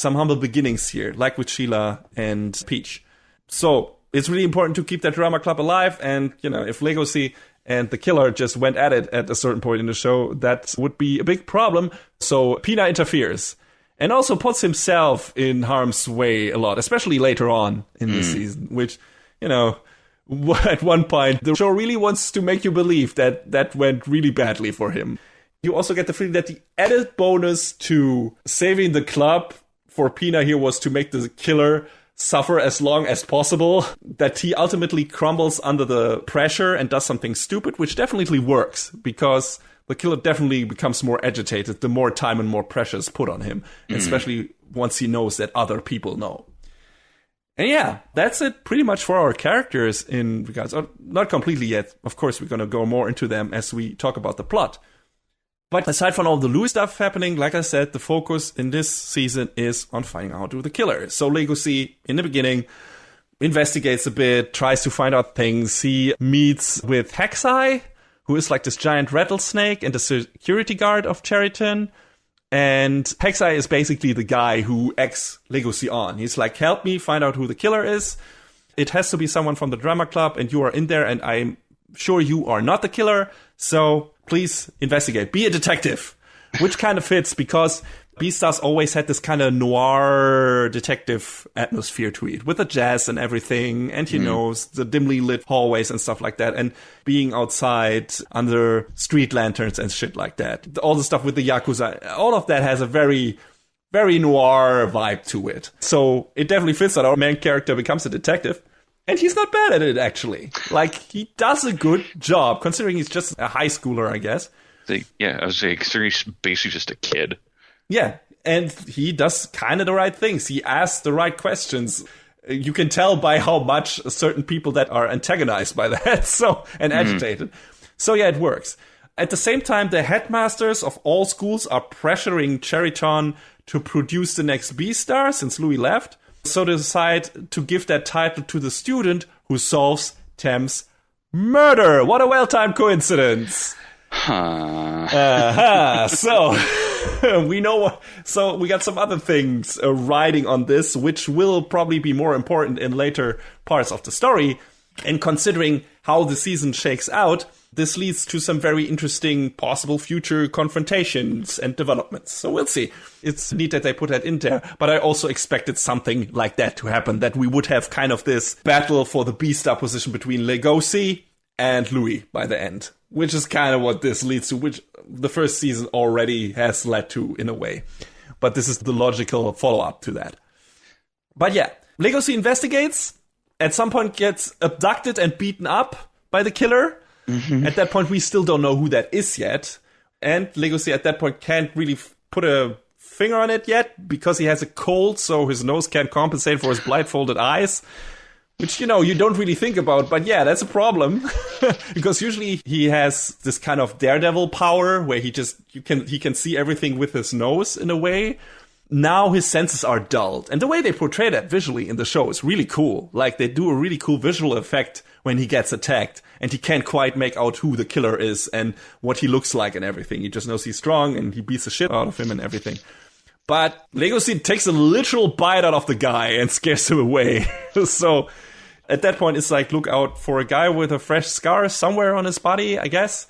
humble beginnings here, like with Sheila and Peach. So it's really important to keep that drama club alive. And, you know, if Legacy and the killer just went at it at a certain point in the show, that would be a big problem. So Pina interferes and also puts himself in harm's way a lot, especially later on in the season, which, you know, at one point, the show really wants to make you believe that went really badly for him. You also get the feeling that the added bonus to saving the club for Pina here was to make the killer suffer as long as possible, that he ultimately crumbles under the pressure and does something stupid, which definitely works, because the killer definitely becomes more agitated the more time and more pressure is put on him, especially once he knows that other people know. And yeah, that's it pretty much for our characters in regards, not completely yet. Of course, we're going to go more into them as we talk about the plot. But aside from all the Louis stuff happening, like I said, the focus in this season is on finding out who the killer is. So Legacy, in the beginning, investigates a bit, tries to find out things. He meets with Hexai, who is like this giant rattlesnake and the security guard of Cheriton. And Hexai is basically the guy who eggs Legacy on. He's like, help me find out who the killer is. It has to be someone from the drama club, and you are in there, and I'm sure you are not the killer. So please investigate. Be a detective. Which kind of fits, because BEASTARS always had this kind of noir detective atmosphere to it, with the jazz and everything, and you know, the dimly lit hallways and stuff like that, and being outside under street lanterns and shit like that. All the stuff with the Yakuza, all of that has a very, very noir vibe to it. So it definitely fits that our main character becomes a detective. And he's not bad at it, actually. Like, he does a good job, considering he's just a high schooler, I guess.
Yeah, I was saying, considering he's basically just a kid. Yeah,
and he does kind of the right things. He asks the right questions. You can tell by how much certain people that are antagonized by that, and agitated. So yeah, it works. At the same time, the headmasters of all schools are pressuring Cheriton to produce the next BEASTAR since Louis left. So they decide to give that title to the student who solves Tem's Murder! What a well-timed coincidence! So, we know... So, we got some other things riding on this, which will probably be more important in later parts of the story. And considering how the season shakes out, this leads to some very interesting possible future confrontations and developments. So we'll see. It's neat that they put that in there, but I also expected something like that to happen, that we would have kind of this battle for the B-star position between Legosi and Louis by the end, which is kind of what this leads to, which the first season already has led to in a way. But this is the logical follow-up to that. But yeah, Legosi investigates, at some point gets abducted and beaten up by the killer. Mm-hmm. At that point, we still don't know who that is yet. And Legosi at that point can't really put a finger on it yet because he has a cold, so his nose can't compensate for his blindfolded eyes. Which, you don't really think about. But yeah, that's a problem. Because usually he has this kind of daredevil power where he can see everything with his nose in a way. Now his senses are dulled. And the way they portray that visually in the show is really cool. Like, they do a really cool visual effect when he gets attacked and he can't quite make out who the killer is and what he looks like and everything. He just knows he's strong and he beats the shit out of him and everything. But Legosi takes a literal bite out of the guy and scares him away. So at that point, it's like, look out for a guy with a fresh scar somewhere on his body, I guess.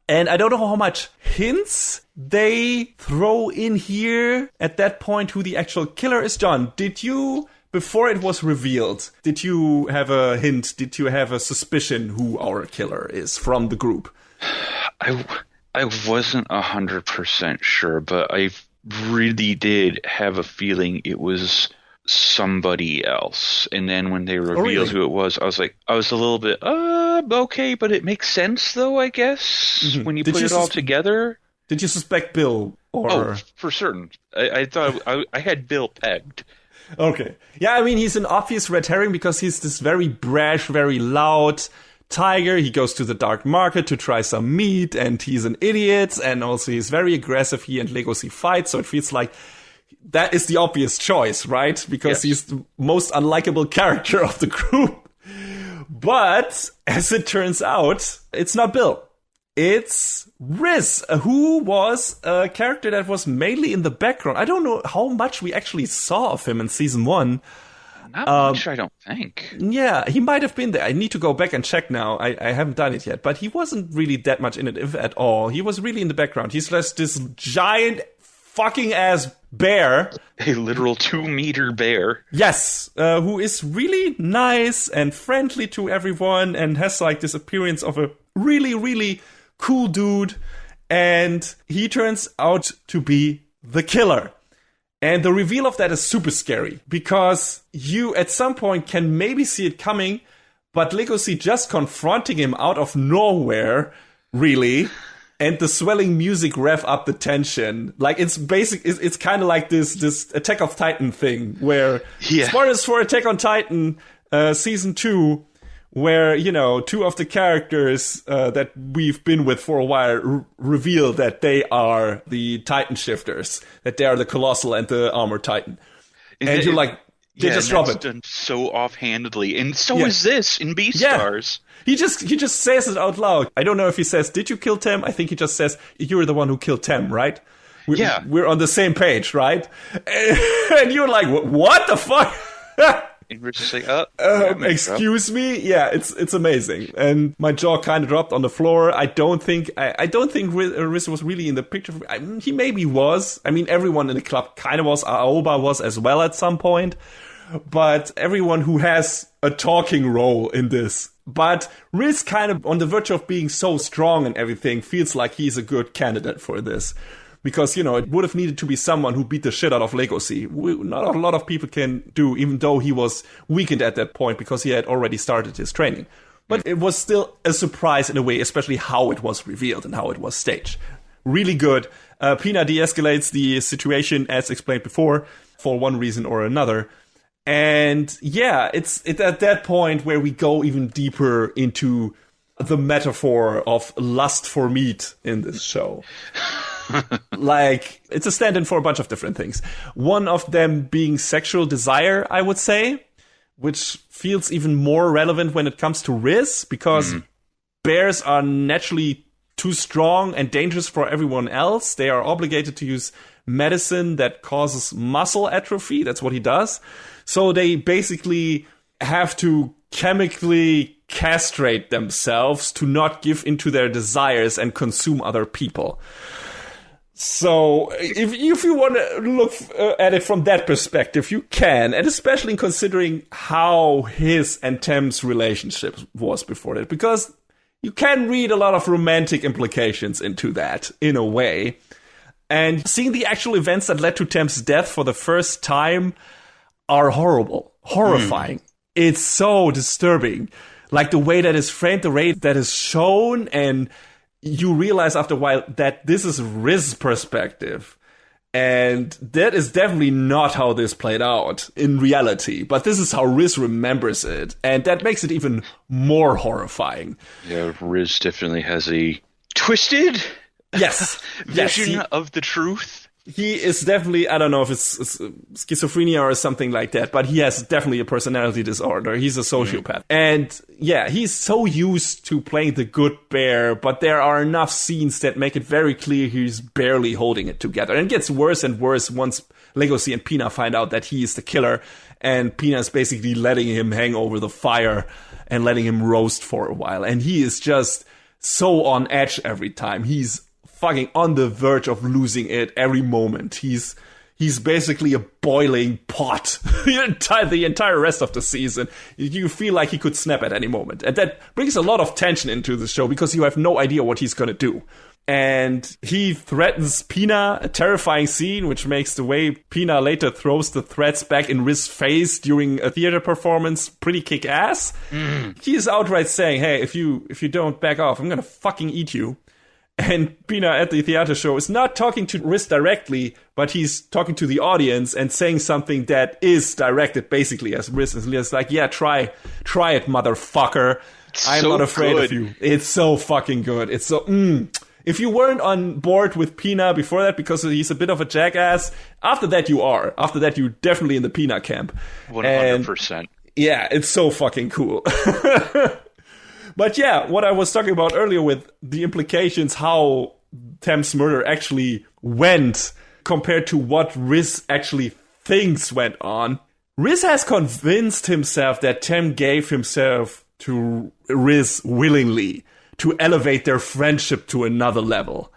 And I don't know how much hints they throw in here at that point who the actual killer is. John, did you, before it was revealed, did you have a hint? Did you have a suspicion who our killer is from the group?
I wasn't 100% sure, but I really did have a feeling it was somebody else. And then when they revealed who it was, I was a little bit, okay, but it makes sense though, I guess, when you put it all together.
Did you suspect Bill?
Oh, for certain. I thought I had Bill pegged.
Okay. Yeah, I mean, he's an obvious red herring because he's this very brash, very loud tiger. He goes to the dark market to try some meat, and he's an idiot, and also he's very aggressive. He and Legosi fight, so it feels like that is the obvious choice, right? Because he's the most unlikable character of the group. But, as it turns out, it's not Bill. It's Riz, who was a character that was mainly in the background. I don't know how much we actually saw of him in season 1.
Not much, I don't think.
Yeah, he might have been there. I need to go back and check now. I haven't done it yet. But he wasn't really that much in it, if at all. He was really in the background. He's just this giant fucking ass bear.
A literal 2-meter bear.
Yes, who is really nice and friendly to everyone and has like this appearance of a really, really cool dude. And he turns out to be the killer. And the reveal of that is super scary because you at some point can maybe see it coming, but Legosi just confronting him out of nowhere, really, and the swelling music rev up the tension. Like, it's it's kind of like this Attack of Titan thing where, spoilers for Attack on Titan, season 2, where, 2 of the characters that we've been with for a while reveal that they are the Titan shifters, that they are the Colossal and the Armored Titan. And you're like, they just drop it.
Done so offhandedly. And so is this in BEASTARS.
He just says it out loud. I don't know if he says, did you kill Tem? I think he just says, you're the one who killed Tem, right? We're on the same page, right? And you're like, what the fuck?
And we're just like,
excuse me? Yeah, it's amazing. And my jaw kind of dropped on the floor. I don't think Riz was really in the picture. He maybe was. I mean, everyone in the club kind of was. Aoba was as well at some point. But everyone who has a talking role in this. But Riz, kind of on the verge of being so strong and everything, feels like he's a good candidate for this. Because, it would have needed to be someone who beat the shit out of Legosi. Not a lot of people can do, even though he was weakened at that point because he had already started his training. But it was still a surprise in a way, especially how it was revealed and how it was staged. Really good. Pina de-escalates the situation, as explained before, for one reason or another. And yeah, it's at that point where we go even deeper into the metaphor of lust for meat in this show. Like, it's a stand-in for a bunch of different things. One of them being sexual desire, I would say, which feels even more relevant when it comes to Riz, because bears are naturally too strong and dangerous for everyone else. They are obligated to use medicine that causes muscle atrophy. That's what he does. So they basically have to chemically castrate themselves to not give into their desires and consume other people. So if you want to look at it from that perspective, you can, and especially considering how his and Tem's relationship was before that, because you can read a lot of romantic implications into that, in a way. And seeing the actual events that led to Tem's death for the first time are horrifying. It's so disturbing. Like the way that is framed, the way that is shown, and you realize after a while that this is Riz's perspective. And that is definitely not how this played out in reality. But this is how Riz remembers it. And that makes it even more horrifying.
Yeah, Riz definitely has a twisted vision of the truth.
He is definitely, I don't know if it's schizophrenia or something like that, but he has definitely a personality disorder. He's a sociopath. And yeah, he's so used to playing the good bear, but there are enough scenes that make it very clear he's barely holding it together. And it gets worse and worse once Legacy and Pina find out that he is the killer, and Pina is basically letting him hang over the fire and letting him roast for a while. And he is just so on edge every time. He's fucking on the verge of losing it every moment. He's basically a boiling pot the entire rest of the season. You feel like he could snap at any moment. And that brings a lot of tension into the show because you have no idea what he's going to do. And he threatens Pina, a terrifying scene, which makes the way Pina later throws the threats back in Riz's face during a theater performance pretty kick-ass. He is outright saying, hey, if you don't back off, I'm going to fucking eat you. And Pina at the theater show is not talking to Riz directly, but he's talking to the audience and saying something that is directed basically as Riz is like, yeah, try it, motherfucker. I'm not afraid of you. It's so fucking good. It's so, If you weren't on board with Pina before that because he's a bit of a jackass, after that you are. After that you're definitely in the Pina camp.
100%.
Yeah, it's so fucking cool. But yeah, what I was talking about earlier with the implications, how Tem's murder actually went compared to what Riz actually thinks went on. Riz has convinced himself that Tem gave himself to Riz willingly to elevate their friendship to another level.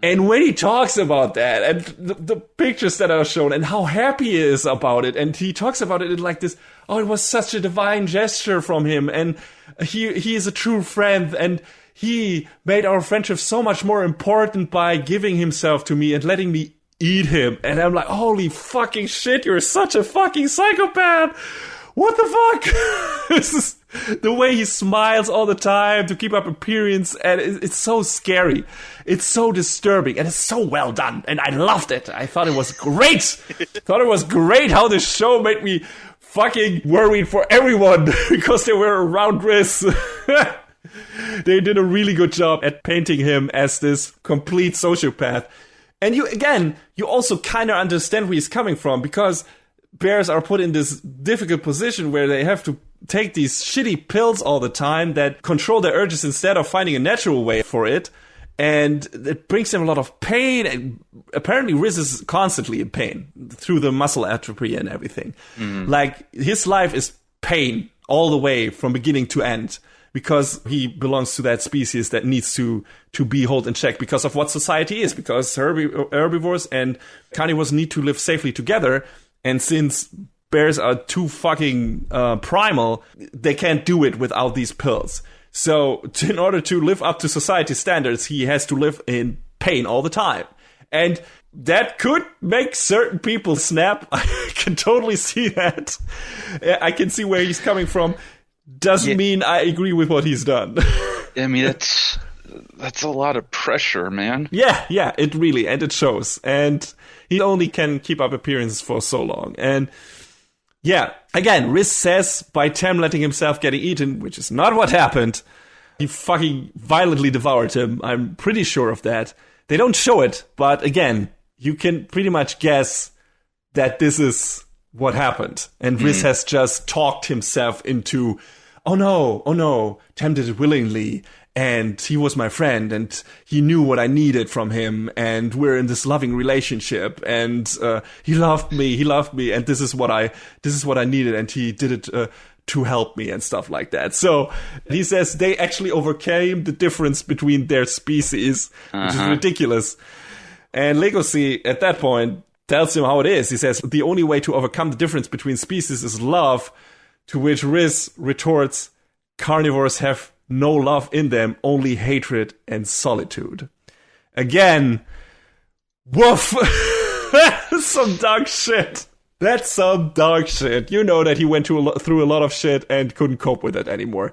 And when he talks about that, and the pictures that are shown, and how happy he is about it, and he talks about it in like this, oh, it was such a divine gesture from him, and he is a true friend, and he made our friendship so much more important by giving himself to me and letting me eat him. And I'm like, holy fucking shit, you're such a fucking psychopath! What the fuck? This is the way he smiles all the time to keep up appearance, and it's so scary. It's so disturbing, and it's so well done, and I loved it. I thought it was great. Thought it was great how this show made me fucking worried for everyone because they were around Riz. They did a really good job at painting him as this complete sociopath. And you also kind of understand where he's coming from, because bears are put in this difficult position where they have to take these shitty pills all the time that control their urges instead of finding a natural way for it. And it brings them a lot of pain. And apparently Riz is constantly in pain through the muscle atrophy and everything. Like, his life is pain all the way from beginning to end, because he belongs to that species that needs to be held in check because of what society is, because herbivores and carnivores need to live safely together. And since bears are too fucking primal, they can't do it without these pills. So in order to live up to society standards, he has to live in pain all the time. And that could make certain people snap. I can totally see that. I can see where he's coming from. Doesn't mean I agree with what he's done.
I mean, that's a lot of pressure, man.
Yeah, it really, and it shows. And he only can keep up appearances for so long. And yeah, again, Riz says by Tem letting himself get eaten, which is not what happened, he fucking violently devoured him. I'm pretty sure of that. They don't show it, but again, you can pretty much guess that this is what happened. And Riz has just talked himself into oh no, Tam did it willingly. And he was my friend, and he knew what I needed from him, and we're in this loving relationship, and he loved me, and this is what I needed, and he did it to help me and stuff like that. So he says they actually overcame the difference between their species, which is ridiculous. And Legacy at that point tells him how it is. He says the only way to overcome the difference between species is love, to which Riz retorts, carnivores have no love in them, only hatred and solitude. Again, woof! That's some dark shit. That's some dark shit. You know that he went through a lot of shit and couldn't cope with it anymore.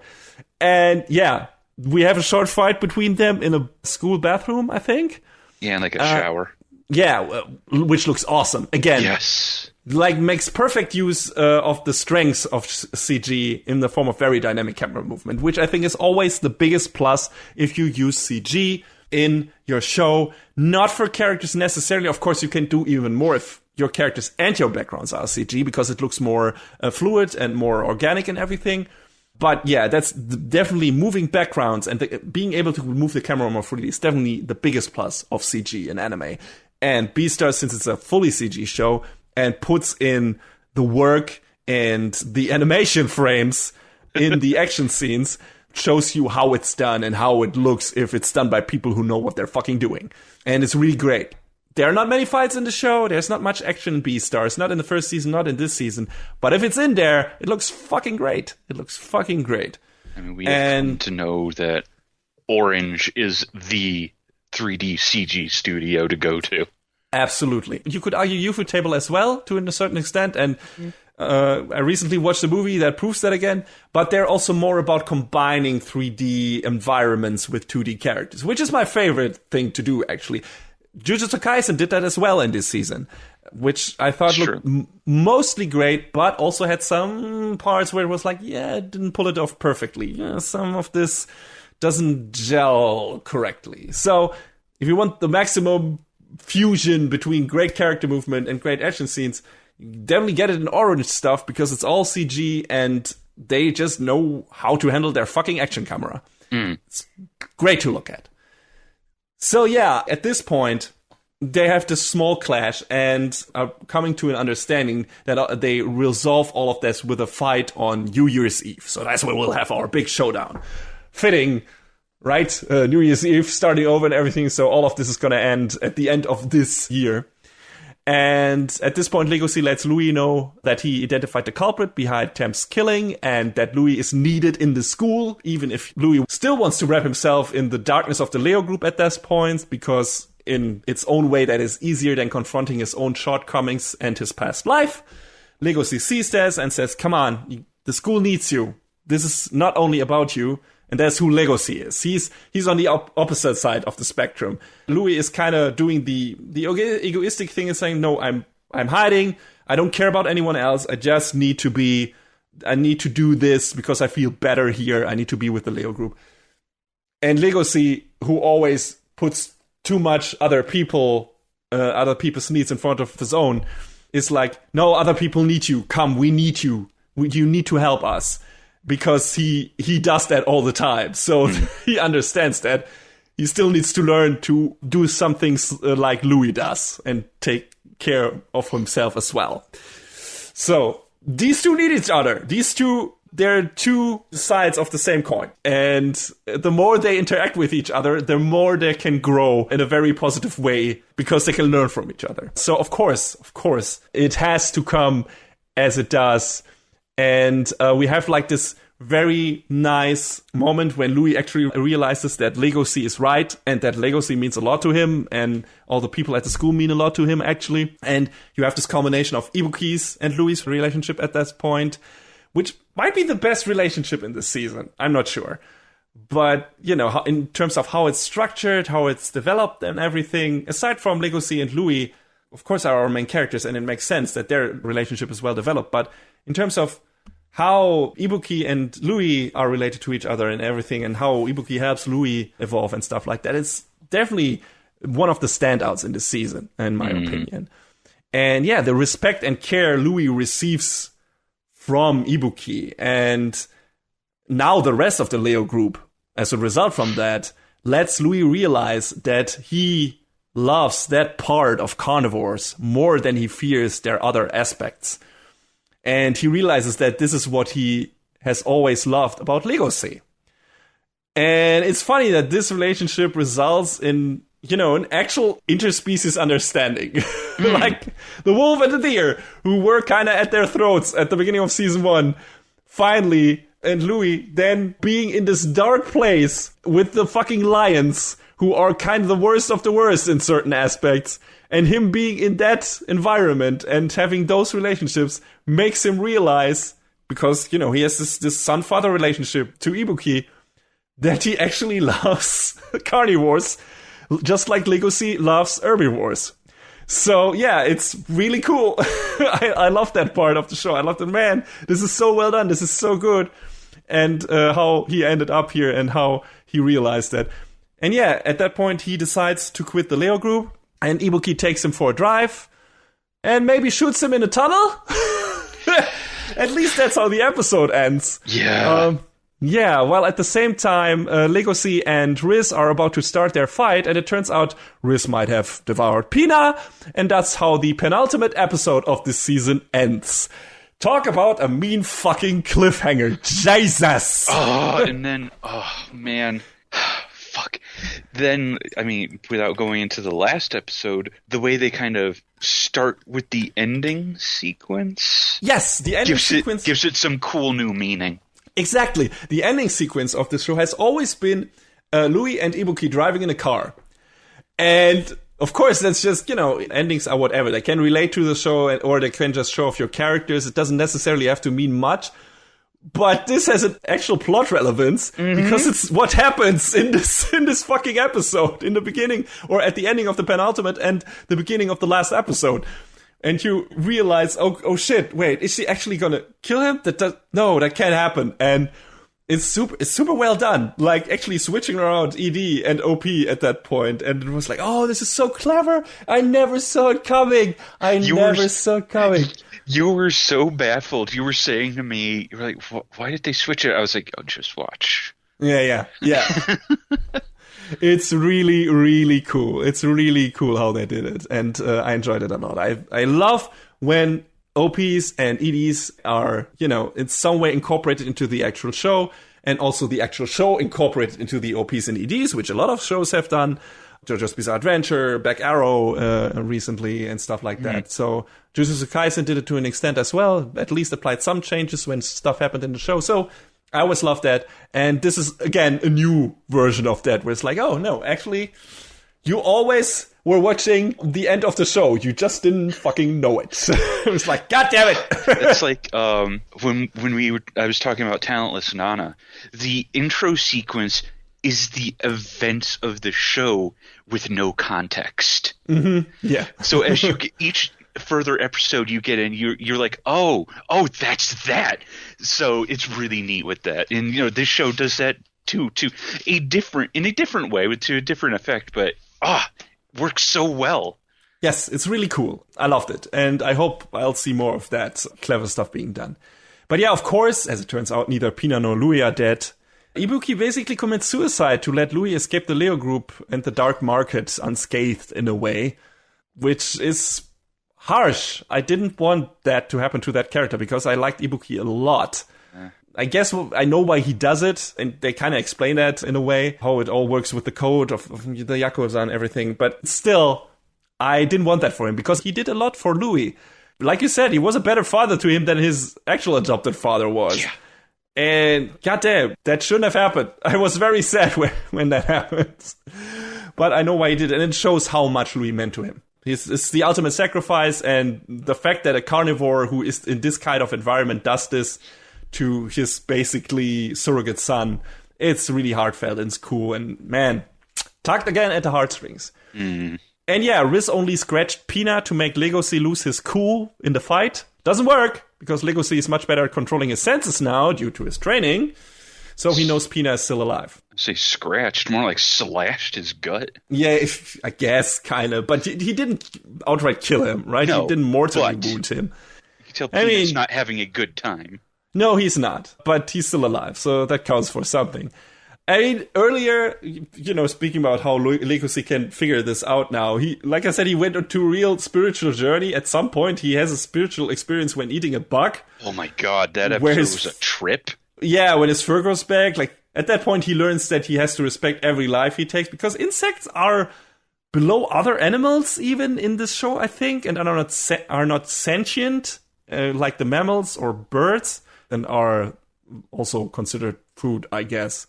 And yeah, we have a short fight between them in a school bathroom, I think.
Yeah, like a shower.
Yeah, which looks awesome. Again,
yes.
Like makes perfect use of the strengths of CG in the form of very dynamic camera movement, which I think is always the biggest plus if you use CG in your show. Not for characters necessarily. Of course, you can do even more if your characters and your backgrounds are CG, because it looks more fluid and more organic and everything. But yeah, that's definitely moving backgrounds and being able to move the camera more freely is definitely the biggest plus of CG in anime. And BEASTARS, since it's a fully CG show, and puts in the work and the animation frames in the action scenes, shows you how it's done and how it looks if it's done by people who know what they're fucking doing. And it's really great. There are not many fights in the show. There's not much action in BEASTARS. Not in the first season, not in this season. But if it's in there, it looks fucking great. It looks fucking great.
I mean, we have come to know that Orange is the 3D CG studio to go to.
Absolutely. You could argue Ufotable as well, to a certain extent, and I recently watched a movie that proves that again, but they're also more about combining 3D environments with 2D characters, which is my favorite thing to do, actually. Jujutsu Kaisen did that as well in this season, which I thought looked mostly great, but also had some parts where it was like, yeah, it didn't pull it off perfectly. Yeah, some of this doesn't gel correctly. So if you want the maximum fusion between great character movement and great action scenes, you definitely get it in Orange stuff, because it's all CG and they just know how to handle their fucking action camera. It's great to look at. So yeah, at this point, they have this small clash and are coming to an understanding that they resolve all of this with a fight on New Year's Eve. So that's where we'll have our big showdown. Fitting, right? New Year's Eve, starting over and everything. So all of this is going to end at the end of this year. And at this point, Legacy lets Louis know that he identified the culprit behind Tam's killing and that Louis is needed in the school, even if Louis still wants to wrap himself in the darkness of the Leo group at this point, because in its own way that is easier than confronting his own shortcomings and his past life. Legacy sees this and says, come on, the school needs you. This is not only about you. And that's who Legacy is. He's on the opposite side of the spectrum. Louis is kind of doing the egoistic thing and saying, no, I'm hiding. I don't care about anyone else. I just need to do this because I feel better here. I need to be with the Leo group. And Legacy, who always puts too much other people's needs in front of his own, is like, no, other people need you. Come, we need you. You need to help us. Because he does that all the time. So he understands that. He still needs to learn to do some things like Louis does and take care of himself as well. So these two need each other. They're two sides of the same coin. And the more they interact with each other, the more they can grow in a very positive way because they can learn from each other. So of course, it has to come as it does. And we have like this very nice moment when Louis actually realizes that Legacy is right and that Legacy means a lot to him and all the people at the school mean a lot to him actually. And you have this combination of Ibuki's and Louis' relationship at that point, which might be the best relationship in this season. I'm not sure. But, you know, in terms of how it's structured, how it's developed and everything, aside from Legacy and Louis, of course, are our main characters and it makes sense that their relationship is well developed. But in terms of how Ibuki and Louis are related to each other and everything, and how Ibuki helps Louis evolve and stuff like that, it's definitely one of the standouts in this season, in my opinion. And yeah, the respect and care Louis receives from Ibuki, and now the rest of the Leo group, as a result from that, lets Louis realize that he loves that part of carnivores more than he fears their other aspects. And he realizes that this is what he has always loved about Legacy. And it's funny that this relationship results in, an actual interspecies understanding. Like the wolf and the deer, who were kind of at their throats at the beginning of season 1, finally, and Louis then being in this dark place with the fucking lions, who are kind of the worst of the worst in certain aspects, and him being in that environment and having those relationships makes him realize, because, he has this son-father relationship to Ibuki, that he actually loves carnivores, just like Legacy loves herbivores. So, yeah, it's really cool. I love that part of the show. I love that, man, this is so well done. This is so good. And how he ended up here and how he realized that. And yeah, at that point, he decides to quit the Leo group, and Ibuki takes him for a drive and maybe shoots him in a tunnel. At least that's how the episode ends.
Yeah.
Yeah, well, at the same time, Legacy and Riz are about to start their fight, and it turns out Riz might have devoured Pina, and that's how the penultimate episode of this season ends. Talk about a mean fucking cliffhanger. Jesus!
And then, man. Fuck. Then, without going into the last episode, the way they kind of start with the ending sequence.
Yes, the ending sequence
gives it some cool new meaning.
Exactly. The ending sequence of this show has always been Louis and Ibuki driving in a car. And of course, that's just, endings are whatever. They can relate to the show, or they can just show off your characters. It doesn't necessarily have to mean much. But this has an actual plot relevance, because it's what happens in this fucking episode, in the beginning, or at the ending of the penultimate and the beginning of the last episode. And you realize, oh shit, wait, is she actually gonna kill him? No, that can't happen. And it's super well done. Like, actually switching around ED and OP at that point. And it was like, oh, this is so clever. I never saw it coming.
You were so baffled. You were saying to me, you were like, why did they switch it? I was like, oh, just watch.
Yeah. It's really, really cool. It's really cool how they did it. And I enjoyed it a lot. I love when OPs and EDs are, in some way incorporated into the actual show, and also the actual show incorporated into the OPs and EDs, which a lot of shows have done. JoJo's Bizarre Adventure, Back Arrow recently, and stuff like that. So Jujutsu Kaisen did it to an extent as well, at least applied some changes when stuff happened in the show. So I always love that. And this is, again, a new version of that, where it's like, oh, no, actually, you always were watching the end of the show. You just didn't fucking know it. It was like, God damn it.
It's like when I was talking about Talentless Nana, the intro sequence is the events of the show with no context.
Mm-hmm. Yeah.
So as you get each further episode you get in, you're like, oh, that's that. So it's really neat with that. And this show does that too, in a different way, to a different effect, but works so well.
Yes, it's really cool. I loved it. And I hope I'll see more of that clever stuff being done. But yeah, of course, as it turns out, neither Pina nor Louis are dead. Ibuki basically commits suicide to let Louis escape the Leo group and the dark market unscathed in a way, which is harsh. I didn't want that to happen to that character because I liked Ibuki a lot. I guess I know why he does it, and they kind of explain that in a way, how it all works with the code of the Yakuza and everything, but still, I didn't want that for him because he did a lot for Louis. Like you said, he was a better father to him than his actual adopted father was. Yeah. And goddamn, that shouldn't have happened. I was very sad when that happened. But I know why he did it, and it shows how much Louis meant to him. It's the ultimate sacrifice, and the fact that a carnivore who is in this kind of environment does this to his basically surrogate son, it's really heartfelt and it's cool, and man, tugged again at the heartstrings. And yeah, Riz only scratched Pina to make Legacy lose his cool in the fight. Doesn't work, because Legacy is much better at controlling his senses now due to his training. So he knows Pina is still alive.
I say scratched, more like slashed his gut.
Yeah, I guess, kind of. But he didn't outright kill him, right?
No,
he didn't mortally wound him.
You can tell Pina's not having a good time.
No, he's not, but he's still alive, so that counts for something. I mean, earlier, speaking about how Legacy can figure this out now, like I said, he went on to a real spiritual journey. At some point, he has a spiritual experience when eating a bug.
Oh my god, that episode was a trip.
Yeah, when his fur grows back, like, at that point, he learns that he has to respect every life he takes, because insects are below other animals, even in this show, I think, and are not sentient, like the mammals or birds, and are also considered food, I guess.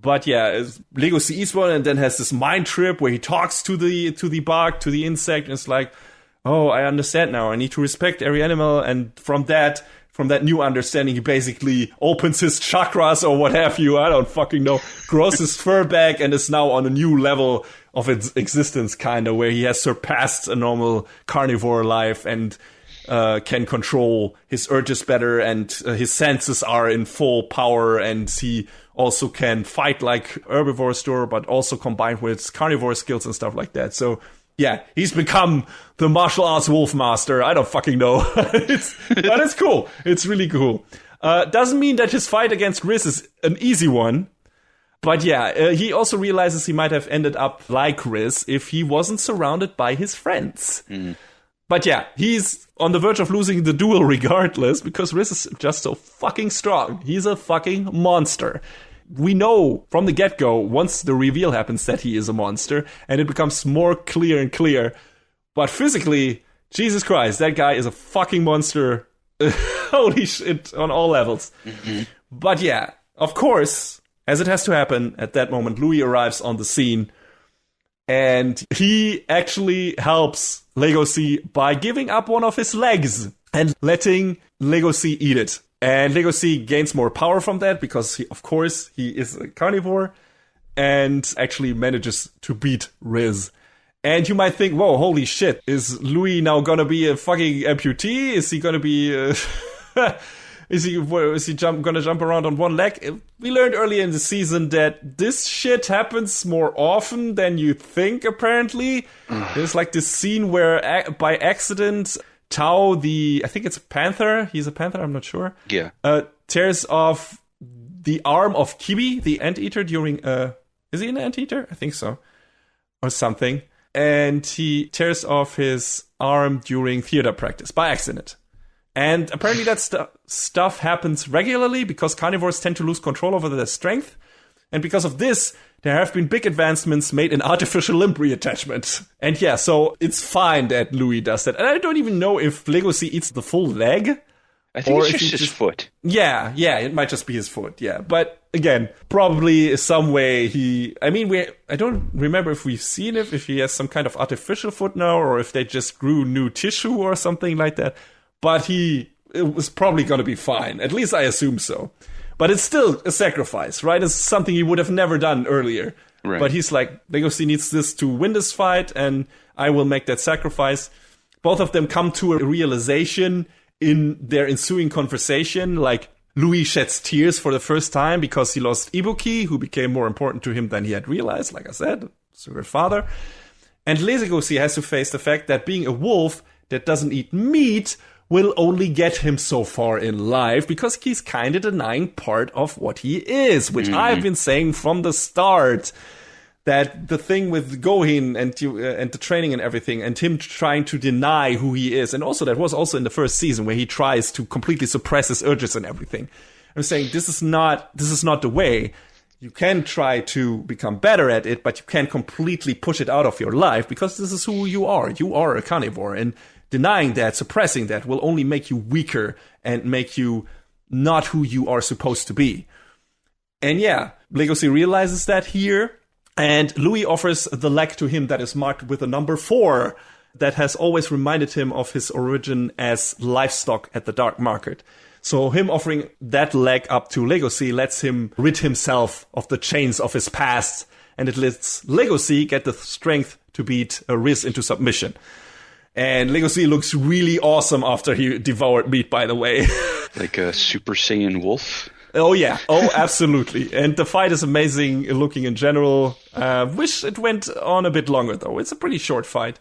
But yeah, Legacy eats one and then has this mind trip where he talks to the bug, to the insect, and it's like, oh, I understand now. I need to respect every animal. And from that new understanding, he basically opens his chakras or what have you. I don't fucking know. Grows his fur back and is now on a new level of its existence, kind of, where he has surpassed a normal carnivore life and can control his urges better, and his senses are in full power, and he also can fight like herbivores do, but also combined with carnivore skills and stuff like that. So yeah, he's become the martial arts wolf master. I don't fucking know. But it's cool. It's really cool. Doesn't mean that his fight against Riz is an easy one. But yeah, he also realizes he might have ended up like Riz if he wasn't surrounded by his friends. Mm. But yeah, he's on the verge of losing the duel regardless, because Riz is just so fucking strong. He's a fucking monster. We know from the get-go, once the reveal happens, that he is a monster, and it becomes more clear and clear. But physically, Jesus Christ, that guy is a fucking monster. Holy shit, on all levels. Mm-hmm. But yeah, of course, as it has to happen, at that moment, Louis arrives on the scene, and he actually helps Legacy by giving up one of his legs and letting Legacy eat it. And Legacy gains more power from that because, he is a carnivore and actually manages to beat Riz. And you might think, whoa, holy shit, is Louis now gonna be a fucking amputee? Is he gonna be... Is he gonna jump around on one leg? We learned earlier in the season that this shit happens more often than you think, apparently. There's like this scene where, by accident... Tao, I think it's a panther. He's a panther, I'm not sure.
Yeah.
Tears off the arm of Kibi, the anteater, during... is he an anteater? I think so. Or something. And he tears off his arm during theater practice, by accident. And apparently that stuff happens regularly because carnivores tend to lose control over their strength. And because of this, there have been big advancements made in artificial limb reattachment. And yeah, so it's fine that Louis does that. And I don't even know if Legacy eats the full leg.
I think it's just his foot.
Yeah, it might just be his foot, yeah. But again, probably some way I don't remember if we've seen if he has some kind of artificial foot now, or if they just grew new tissue or something like that. But it was probably going to be fine. At least I assume so. But it's still a sacrifice, right? It's something he would have never done earlier. Right. But he's like, Legacy needs this to win this fight, and I will make that sacrifice. Both of them come to a realization in their ensuing conversation. Like, Louis sheds tears for the first time because he lost Ibuki, who became more important to him than he had realized, like I said, surrogate father. And Legacy has to face the fact that being a wolf that doesn't eat meat will only get him so far in life because he's kind of denying part of what he is, which I've been saying from the start, that the thing with Gohin and the training and everything, and him trying to deny who he is, and also that was also in the first season where he tries to completely suppress his urges and everything. I'm saying this is not the way. You can try to become better at it, but you can't completely push it out of your life because this is who you are. You are a carnivore, and denying that, suppressing that, will only make you weaker and make you not who you are supposed to be. And yeah, Legacy realizes that here, and Louis offers the leg to him that is marked with a number 4 that has always reminded him of his origin as livestock at the dark market. So him offering that leg up to Legacy lets him rid himself of the chains of his past, and it lets Legacy get the strength to beat Riz into submission. And Legacy looks really awesome after he devoured meat, by the way.
Like a Super Saiyan wolf?
Oh, yeah. Oh, absolutely. And the fight is amazing looking in general. Wish it went on a bit longer, though. It's a pretty short fight.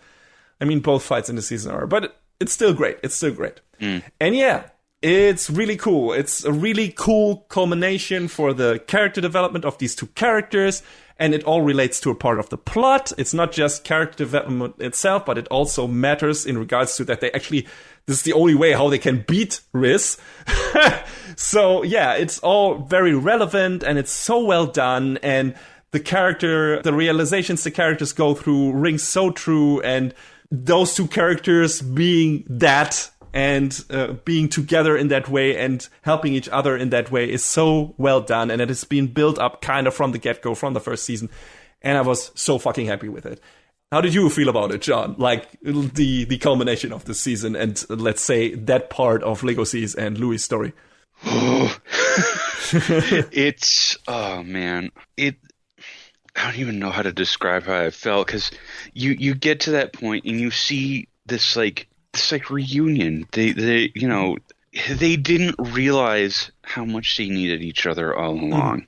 I mean, both fights in the season are. But it's still great. It's still great. And yeah, It's really cool. It's a really cool culmination for the character development of these two characters, and it all relates to a part of the plot. It's not just character development itself, but it also matters in regards to that they actually, this is the only way how they can beat Riz. So yeah, it's all very relevant, and it's so well done, and the realizations the characters go through ring so true, and those two characters being that and being together in that way and helping each other in that way is so well done, and it has been built up kind of from the get-go, from the first season, and I was so fucking happy with it. How did you feel about it, John? Like, the culmination of the season and, let's say, that part of Legosi's and Louis' story?
It's, oh man, I don't even know how to describe how I felt, because you get to that point and you see this reunion. They you know, they didn't realize how much they needed each other all along.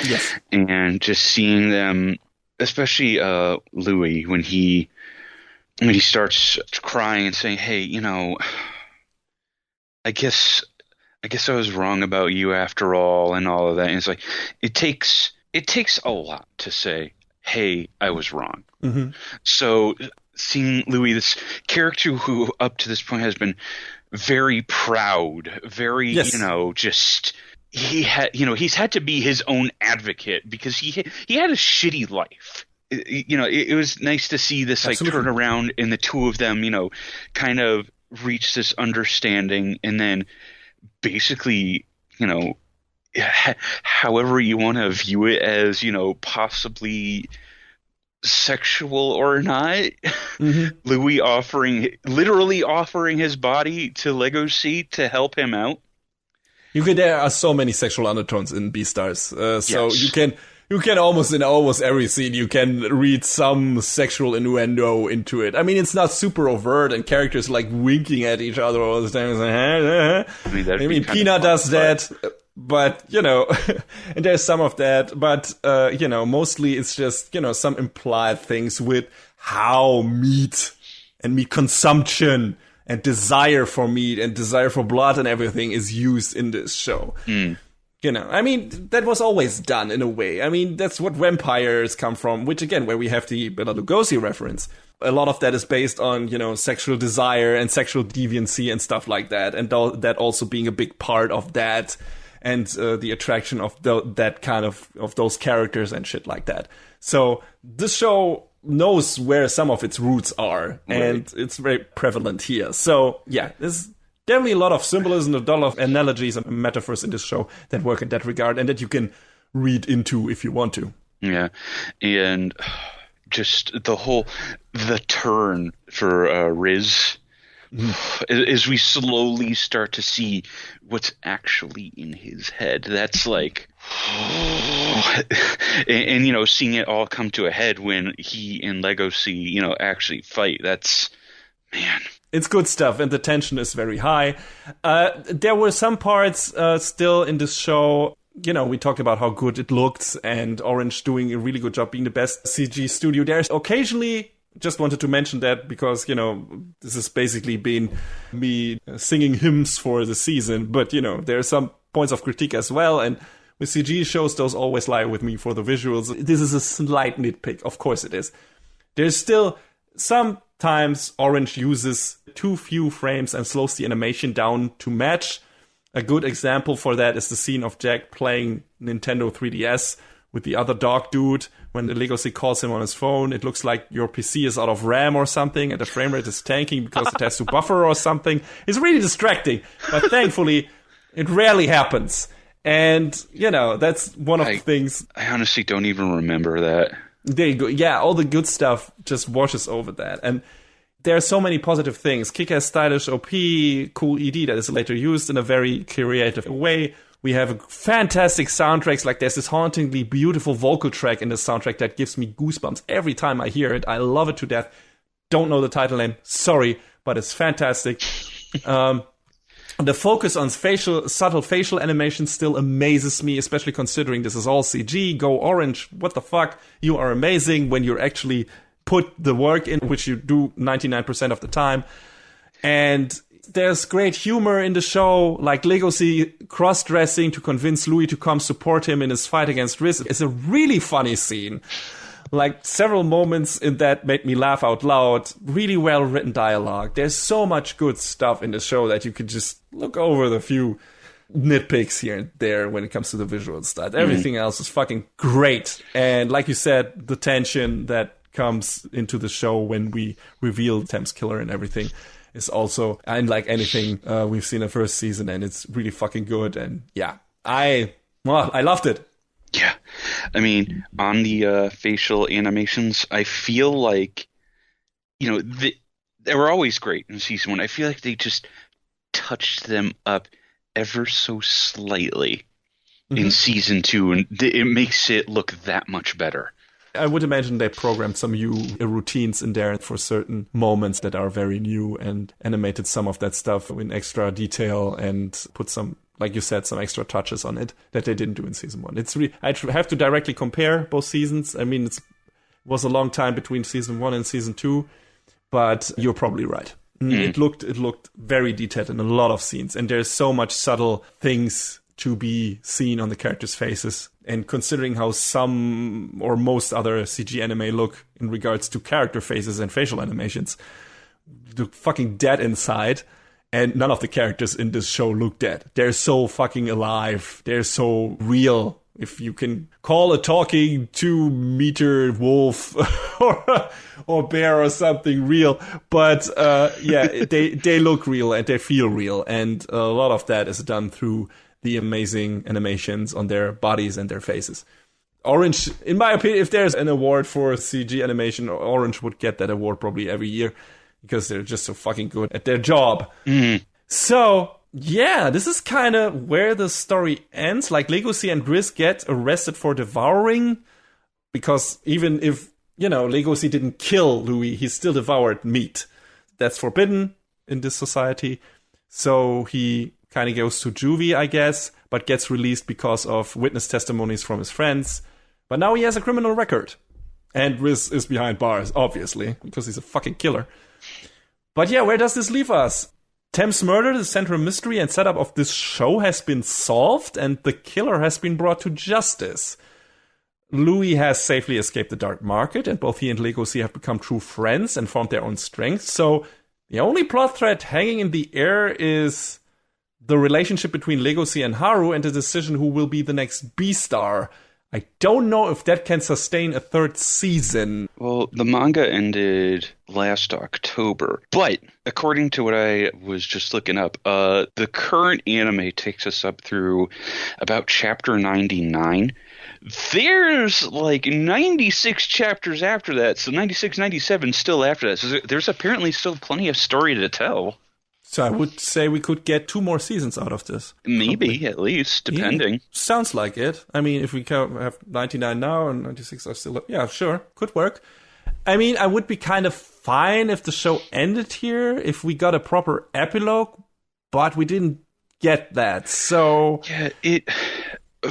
Yes.
And just seeing them, especially Louis, when he starts crying and saying, "Hey, you know, I guess I was wrong about you after all," and all of that. And it's like it takes a lot to say, "Hey, I was wrong."
Mm-hmm.
So seeing Louis, this character who up to this point has been very proud, very,
yes.
you know, just he's had to be his own advocate because he had a shitty life. You know, it was nice to see this
Absolutely.
turn around and the two of them, you know, kind of reach this understanding, and then basically, you know, however you want to view it, as, you know, possibly sexual or not,
mm-hmm.
Louis literally offering his body to Legosi to help him out.
There are so many sexual undertones in BEASTARS, so
yes.
you can almost in almost every scene you can read some sexual innuendo into it. I mean, it's not super overt, and characters like winking at each other all the time. I mean, Peanut does that. But, you know, and there's some of that, but, you know, mostly it's just, you know, some implied things with how meat and meat consumption and desire for meat and desire for blood and everything is used in this show.
Mm.
You know, I mean, that was always done in a way. I mean, that's what vampires come from, which again, where we have the Bela Lugosi reference. A lot of that is based on, you know, sexual desire and sexual deviancy and stuff like that. And that also being a big part of that. And the attraction of that kind of those characters and shit like that. So this show knows where some of its roots are, and it's very prevalent here. So yeah, there's definitely a lot of symbolism, a lot of analogies and metaphors in this show that work in that regard, and that you can read into if you want to.
Yeah, and just the turn for Riz. As we slowly start to see what's actually in his head, that's like, and you know, seeing it all come to a head when he and Legosi, you know, actually fight. That's, man,
it's good stuff, and the tension is very high. There were some parts still in this show. You know, we talked about how good it looked, and Orange doing a really good job being the best CG studio. There's occasionally. Just wanted to mention that because, you know, this has basically been me singing hymns for the season. But, you know, there are some points of critique as well. And with CG shows, those always lie with me for the visuals. This is a slight nitpick. Of course it is. There's still sometimes Orange uses too few frames and slows the animation down to match. A good example for that is the scene of Jack playing Nintendo 3DS with the other dog dude. When the Legosi calls him on his phone, it looks like your PC is out of RAM or something, and the frame rate is tanking because it has to buffer or something. It's really distracting, but thankfully, it rarely happens. And, you know, that's one of the things.
I honestly don't even remember that.
There you go. Yeah, all the good stuff just washes over that. And there are so many positive things. Kick-ass, stylish, OP, cool ED that is later used in a very creative way. We have fantastic soundtracks, like there's this hauntingly beautiful vocal track in the soundtrack that gives me goosebumps every time I hear it. I love it to death. Don't know the title name, sorry, but it's fantastic. The focus on subtle facial animation still amazes me, especially considering this is all CG. Go Orange, what the fuck? You are amazing when you actually put the work in, which you do 99% of the time. And There's great humor in the show, like Legacy cross-dressing to convince Louis to come support him in his fight against Riz. It's a really funny scene. Like, several moments in that made me laugh out loud. Really well-written dialogue. There's so much good stuff in the show that you could just look over the few nitpicks here and there when it comes to the visual stuff. Everything else is fucking great. And like you said, the tension that comes into the show when we reveal Thames Killer and everything is also unlike anything we've seen in the first season, and it's really fucking good. And yeah, I loved it.
Yeah. I mean, on the facial animations, I feel like, they were always great in season 1. I feel like they just touched them up ever so slightly in season 2, and it makes it look that much better.
I would imagine they programmed some new routines in there for certain moments that are very new and animated some of that stuff in extra detail and put some, like you said, some extra touches on it that they didn't do in season 1. It's really, I have to directly compare both seasons. I mean, it was a long time between season 1 and season 2, but you're probably right. It looked very detailed in a lot of scenes, and there's so much subtle things to be seen on the characters' faces. And considering how some or most other CG anime look in regards to character faces and facial animations, look fucking dead inside. And none of the characters in this show look dead. They're so fucking alive. They're so real. If you can call a talking 2-meter wolf or bear or something real. But yeah, they look real and they feel real. And a lot of that is done through the amazing animations on their bodies and their faces. Orange, in my opinion, if there's an award for CG animation, Orange would get that award probably every year because they're just so fucking good at their job. So, yeah, this is kind of where the story ends. Like, Legacy and Riz get arrested for devouring because even if, Legacy didn't kill Louis, he still devoured meat. That's forbidden in this society. So he kind of goes to juvie, I guess, but gets released because of witness testimonies from his friends. But now he has a criminal record. And Riz is behind bars, obviously, because he's a fucking killer. But yeah, where does this leave us? Thames' murder, the central mystery and setup of this show, has been solved, and the killer has been brought to justice. Louis has safely escaped the dark market, and both he and Legacy have become true friends and found their own strength. So the only plot thread hanging in the air is the relationship between Legacy and Haru and the decision who will be the next B-star. I don't know if that can sustain a third season.
Well, the manga ended last October, but according to what I was just looking up, the current anime takes us up through about chapter 99. There's like 96 chapters after that, so 96, 97 still after that. So there's apparently still plenty of story to tell.
So I would say we could get 2 more seasons out of this.
Maybe,
probably.
at least, depending.
Yeah, sounds like it. I mean, if we have 99 now and 96 are still... Yeah, sure. Could work. I mean, I would be kind of fine if the show ended here, if we got a proper epilogue, but we didn't get that, so...
Yeah,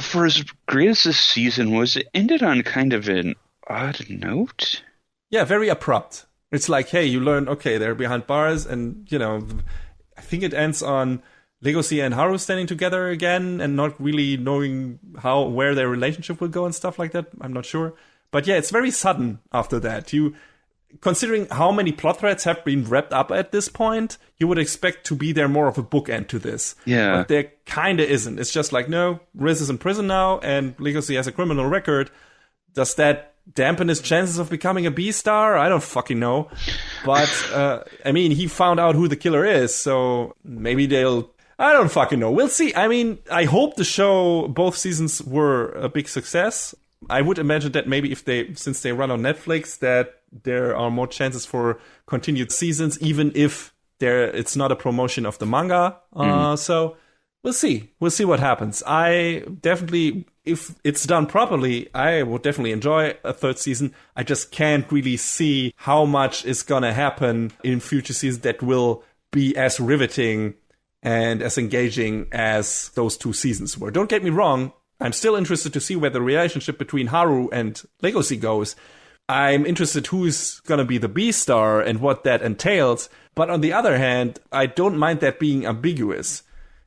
for as great as this season was, it ended on kind of an odd note.
Yeah, very abrupt. It's like, hey, you learn, okay, they're behind bars, and, I think it ends on Legacy and Haru standing together again and not really knowing where their relationship will go and stuff like that. I'm not sure. But yeah, it's very sudden after that. Considering how many plot threads have been wrapped up at this point, you would expect to be there more of a bookend to this.
Yeah.
But there kind of isn't. It's just like, no, Riz is in prison now and Legacy has a criminal record. Does that dampen his chances of becoming a B-star? I don't fucking know. But, I mean, he found out who the killer is, so maybe I don't fucking know. We'll see. I mean, I hope the show, both seasons were a big success. I would imagine that maybe since they run on Netflix, that there are more chances for continued seasons, even if it's not a promotion of the manga. So we'll see. We'll see what happens. I definitely, if it's done properly, I would definitely enjoy a third season. I just can't really see how much is gonna happen in future seasons that will be as riveting and as engaging as those 2 seasons were. Don't get me wrong. I'm still interested to see where the relationship between Haru and Legacy goes. I'm interested who's going to be the B-star and what that entails. But on the other hand, I don't mind that being ambiguous.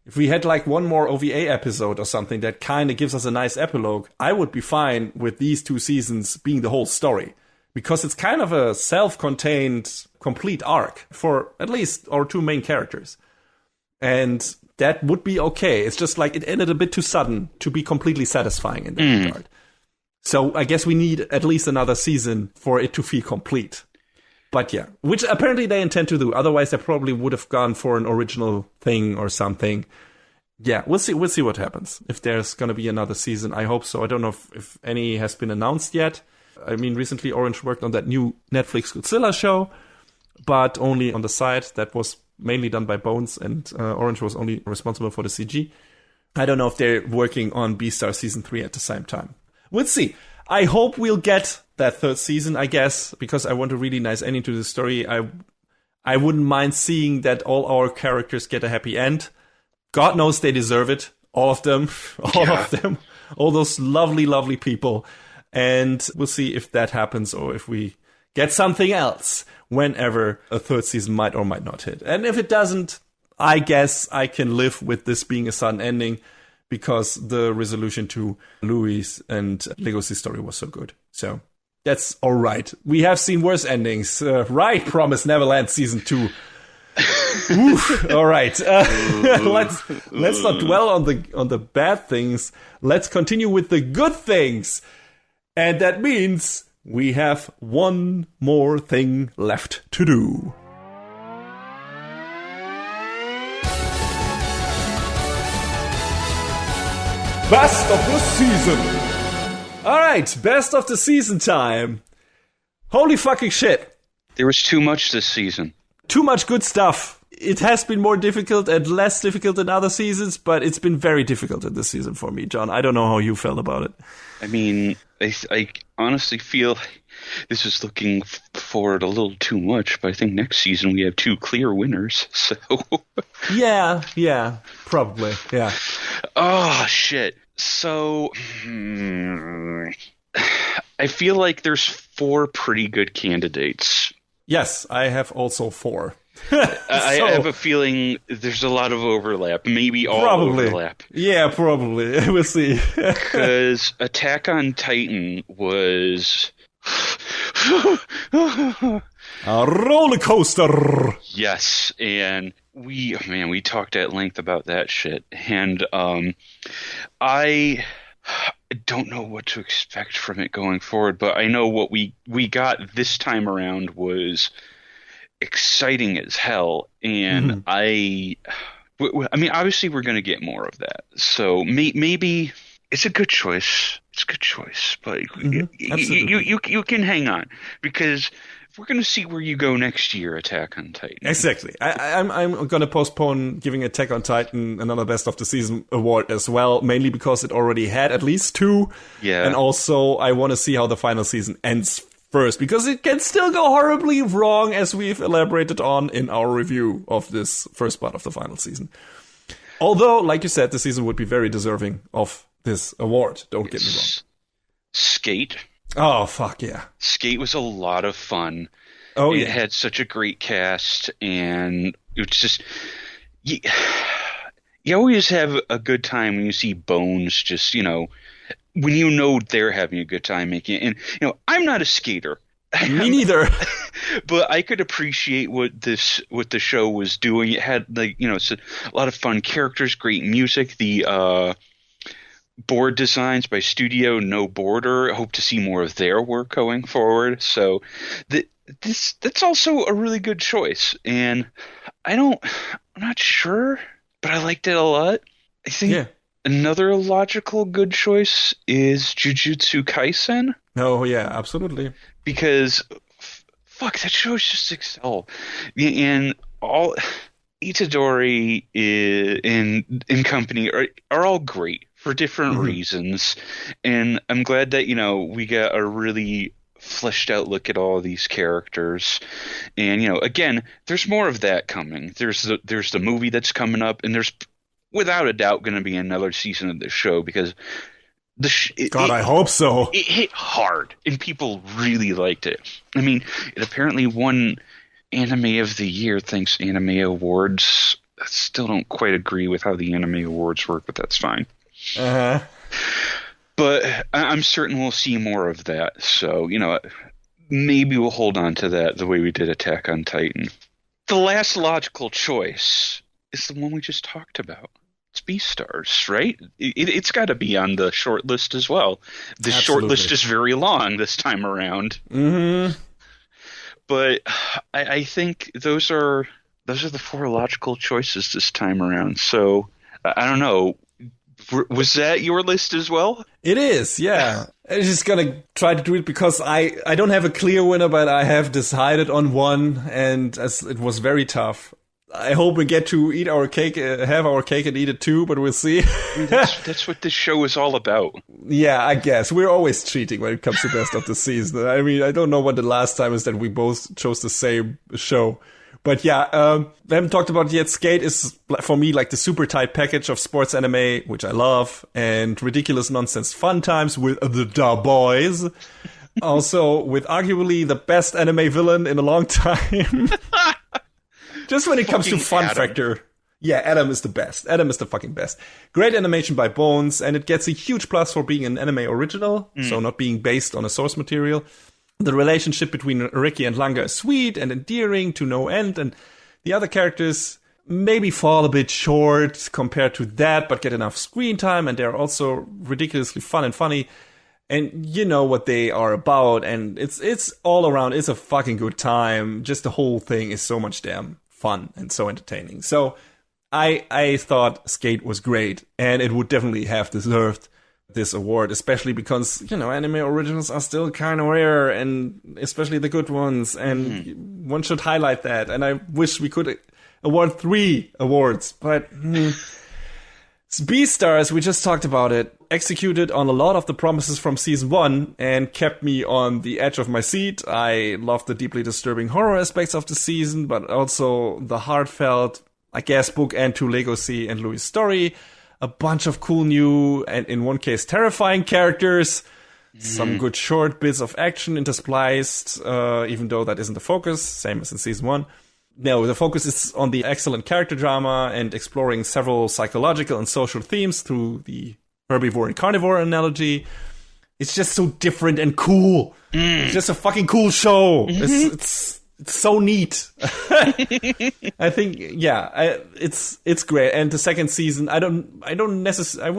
If we had like one more OVA episode or something that kind of gives us a nice epilogue, I would be fine with these 2 seasons being the whole story. Because it's kind of a self-contained, complete arc for at least our 2 main characters. And that would be okay. It's just like it ended a bit too sudden to be completely satisfying in that regard. So I guess we need at least another season for it to feel complete. But yeah, which apparently they intend to do. Otherwise, they probably would have gone for an original thing or something. Yeah, we'll see. We'll see what happens. If there's going to be another season, I hope so. I don't know if any has been announced yet. I mean, recently Orange worked on that new Netflix Godzilla show, but only on the side. That was mainly done by Bones, and Orange was only responsible for the CG. I don't know if they're working on BEASTARS Season 3 at the same time. We'll see. I hope we'll get that 3rd season, I guess, because I want a really nice ending to the story. I wouldn't mind seeing that all our characters get a happy end. God knows they deserve it. All of them. All those lovely, lovely people. And we'll see if that happens or if we get something else whenever a 3rd season might or might not hit. And if it doesn't, I guess I can live with this being a sudden ending because the resolution to Louis and Legacy's story was so good. So that's all right. We have seen worse endings. Right, Promised Neverland Season 2. Oof. All right. Let's not dwell on the bad things. Let's continue with the good things. And that means we have one more thing left to do. Best of the season. All right, best of the season time. Holy fucking shit.
There was too much this season.
Too much good stuff. It has been more difficult and less difficult than other seasons, but it's been very difficult in this season for me, John. I don't know how you felt about it.
I mean, I honestly feel this is looking forward a little too much, but I think next season we have 2 clear winners, so... Yeah, probably, yeah. Oh, shit. So, I feel like there's 4 pretty good candidates.
Yes, I have also 4.
I have a feeling there's a lot of overlap. Maybe all overlap.
Yeah, probably. We'll see.
Because Attack on Titan was...
a roller coaster.
Yes, and we talked at length about that shit. And I don't know what to expect from it going forward, but I know what we got this time around was exciting as hell, and I mean, obviously we're going to get more of that, so maybe it's a good choice. It's a good choice, but you can hang on, because we're going to see where you go next year, Attack on Titan.
Exactly. I'm going to postpone giving Attack on Titan another Best of the Season award as well, mainly because it already had at least 2. Yeah. And also, I want to see how the final season ends first, because it can still go horribly wrong, as we've elaborated on in our review of this first part of the final season. Although, like you said, the season would be very deserving of this award. Don't get me wrong.
Skate.
Oh, fuck yeah.
Skate was a lot of fun.
Oh, yeah.
It had such a great cast, and it was just... You always have a good time when you see Bones just, when you know they're having a good time making it. And, I'm not a skater.
Me neither.
But I could appreciate what the show was doing. It had, it's a lot of fun characters, great music. The board designs by Studio No Border. I hope to see more of their work going forward. So that's also a really good choice. And I'm not sure, but I liked it a lot. I think another logical good choice is Jujutsu Kaisen.
Oh, yeah, absolutely.
Because, fuck, that show is just excel. And all Itadori and company are all great for different reasons. And I'm glad that, we got a really fleshed out look at all of these characters. And, again, there's more of that coming. There's the movie that's coming up, and there's without a doubt going to be another season of this show, because
God, I hope so.
It hit hard, and people really liked it. I mean, it apparently won Anime of the Year, thanks Anime Awards. I still don't quite agree with how the Anime Awards work, but that's fine.
Uh-huh.
But I'm certain we'll see more of that. So, maybe we'll hold on to that the way we did Attack on Titan. The last logical choice is the one we just talked about. It's BEASTARS, right? It's got to be on the short list as well. The short list is very long this time around.
Mm-hmm.
But I think those are the 4 logical choices this time around. So I don't know. Was that your list as well?
It is, yeah. I'm just gonna try to do it because I don't have a clear winner, but I have decided on one, and as it was very tough. I hope we get to eat our cake, have our cake and eat it too, but we'll see.
That's what this show is all about.
Yeah, I guess. We're always cheating when it comes to best of the season. I mean, I don't know what the last time is that we both chose the same show. But yeah, we haven't talked about it yet. Skate is, for me, like the super tight package of sports anime, which I love, and ridiculous nonsense fun times with the Da Boys. Also, with arguably the best anime villain in a long time. Just when it comes to fun factor. Yeah, Adam is the best. Adam is the fucking best. Great animation by Bones, and it gets a huge plus for being an anime original, so not being based on a source material. The relationship between Ricky and Langa is sweet and endearing to no end, and the other characters maybe fall a bit short compared to that, but get enough screen time, and they're also ridiculously fun and funny. And you know what they are about, and it's all around, it's a fucking good time. Just the whole thing is so much damn fun and so entertaining. So I thought Skate was great, and it would definitely have deserved this award, especially because, anime originals are still kind of rare, and especially the good ones, and one should highlight that. And I wish we could award 3 awards, but BEASTARS, we just talked about it, executed on a lot of the promises from season 1 and kept me on the edge of my seat. I loved the deeply disturbing horror aspects of the season, but also the heartfelt, I guess, bookend to Legacy and Louis' story. A bunch of cool new, and in one case, terrifying characters. Some good short bits of action interspliced, even though that isn't the focus, same as in season 1. No, the focus is on the excellent character drama and exploring several psychological and social themes through the herbivore and carnivore analogy. It's just so different and cool. It's just a fucking cool show. It's so neat. I think, yeah, it's great. And the second season, I wouldn't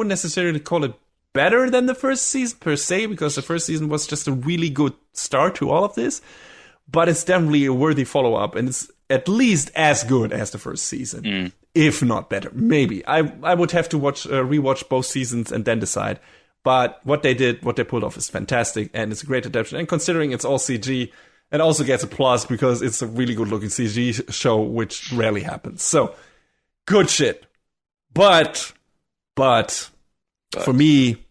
necessarily call it better than the first season per se, because the first season was just a really good start to all of this. But it's definitely a worthy follow-up, and it's at least as good as the first season, if not better. Maybe. I would have to rewatch both seasons and then decide. But what they pulled off is fantastic, and it's a great adaptation. And considering it's all CG, it also gets a plus because it's a really good-looking CG show, which rarely happens. So, good shit. But for me,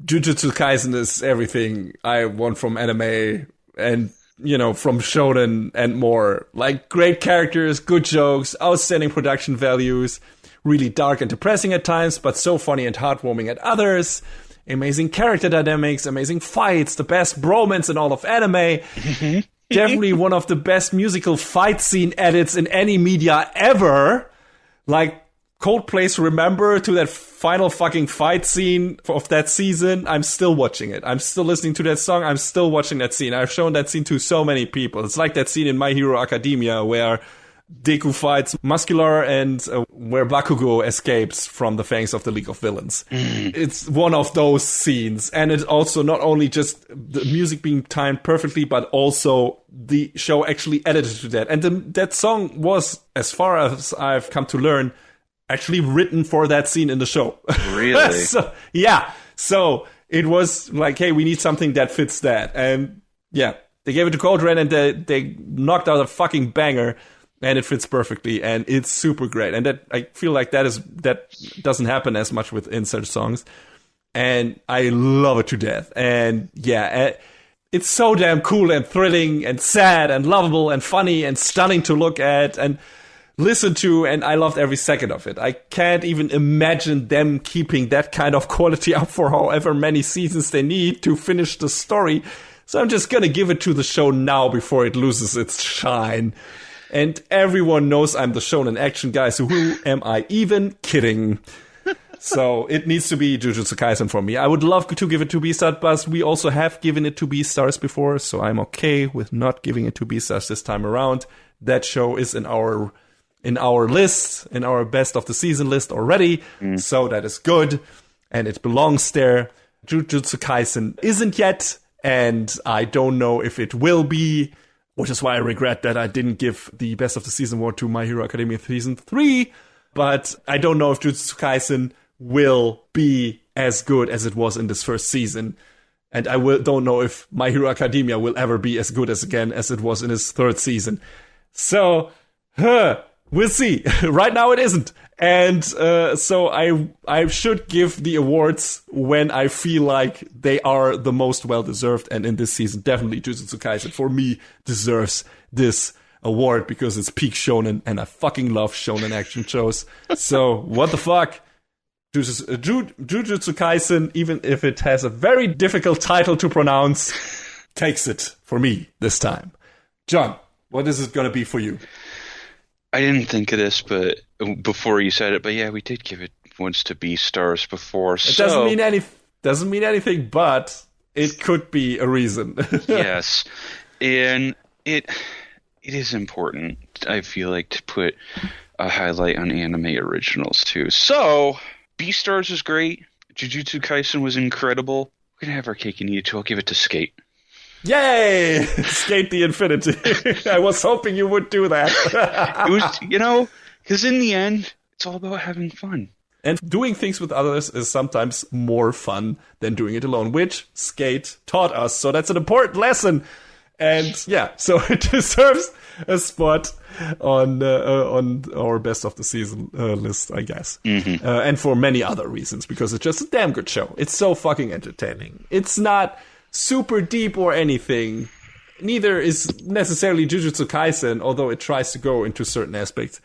Jujutsu Kaisen is everything I want from anime, and from shonen and more. Like, great characters, good jokes, outstanding production values, really dark and depressing at times, but so funny and heartwarming at others. Amazing character dynamics, amazing fights, the best bromance in all of anime. Definitely one of the best musical fight scene edits in any media ever. Like, Coldplay's Remember to that final fucking fight scene of that season, I'm still watching it. I'm still listening to that song. I'm still watching that scene. I've shown that scene to so many people. It's like that scene in My Hero Academia where Deku fights Muscular and where Bakugo escapes from the fangs of the League of Villains. It's one of those scenes. And it's also not only just the music being timed perfectly, but also the show actually edited to that. And that song was, as far as I've come to learn, actually written for that scene in the show.
Really?
So it was like, hey, we need something that fits that. And yeah, they gave it to Cold Red, and they knocked out a fucking banger, and it fits perfectly, and it's super great. And that, I feel like that doesn't happen as much with insert songs. And I love it to death. And yeah, it's so damn cool and thrilling and sad and lovable and funny and stunning to look at. And listened to, and I loved every second of it. I can't even imagine them keeping that kind of quality up for however many seasons they need to finish the story. So I'm just gonna give it to the show now before it loses its shine. And everyone knows I'm the shonen action guy, so who am I even kidding? So it needs to be Jujutsu Kaisen for me. I would love to give it to Beastars, but we also have given it to Beastars before, so I'm okay with not giving it to Beastars this time around. That show is in our list, in our best of the season list already, so that is good, and it belongs there. Jujutsu Kaisen isn't yet, and I don't know if it will be, which is why I regret that I didn't give the best of the season award to My Hero Academia Season 3, but I don't know if Jujutsu Kaisen will be as good as it was in this first season. And I don't know if My Hero Academia will ever be as good as it was in its third season. So, we'll see. Right now it isn't. And so I should give the awards when I feel like they are the most well-deserved. And in this season, definitely Jujutsu Kaisen, for me, deserves this award because it's peak shonen, and I fucking love shonen action shows. So, what the fuck? Jujutsu Kaisen, even if it has a very difficult title to pronounce, takes it for me this time. John, what is it going to be for you?
I didn't think of this, but before you said it, but yeah, we did give it once to BEASTARS before.
It doesn't mean anything, but it could be a reason.
Yes, and it is important, I feel like, to put a highlight on anime originals too. So BEASTARS is great. Jujutsu Kaisen was incredible. We're gonna have our cake and eat it too. I'll give it to Skate.
Yay! Skate the Infinity. I was hoping you would do that.
It was, because in the end, it's all about having fun.
And doing things with others is sometimes more fun than doing it alone, which Skate taught us. So that's an important lesson. And yeah, so it deserves a spot on our best of the season list, I guess. Mm-hmm. And for many other reasons, because it's just a damn good show. It's so fucking entertaining. It's not super deep or anything. Neither is necessarily Jujutsu Kaisen, although it tries to go into certain aspects.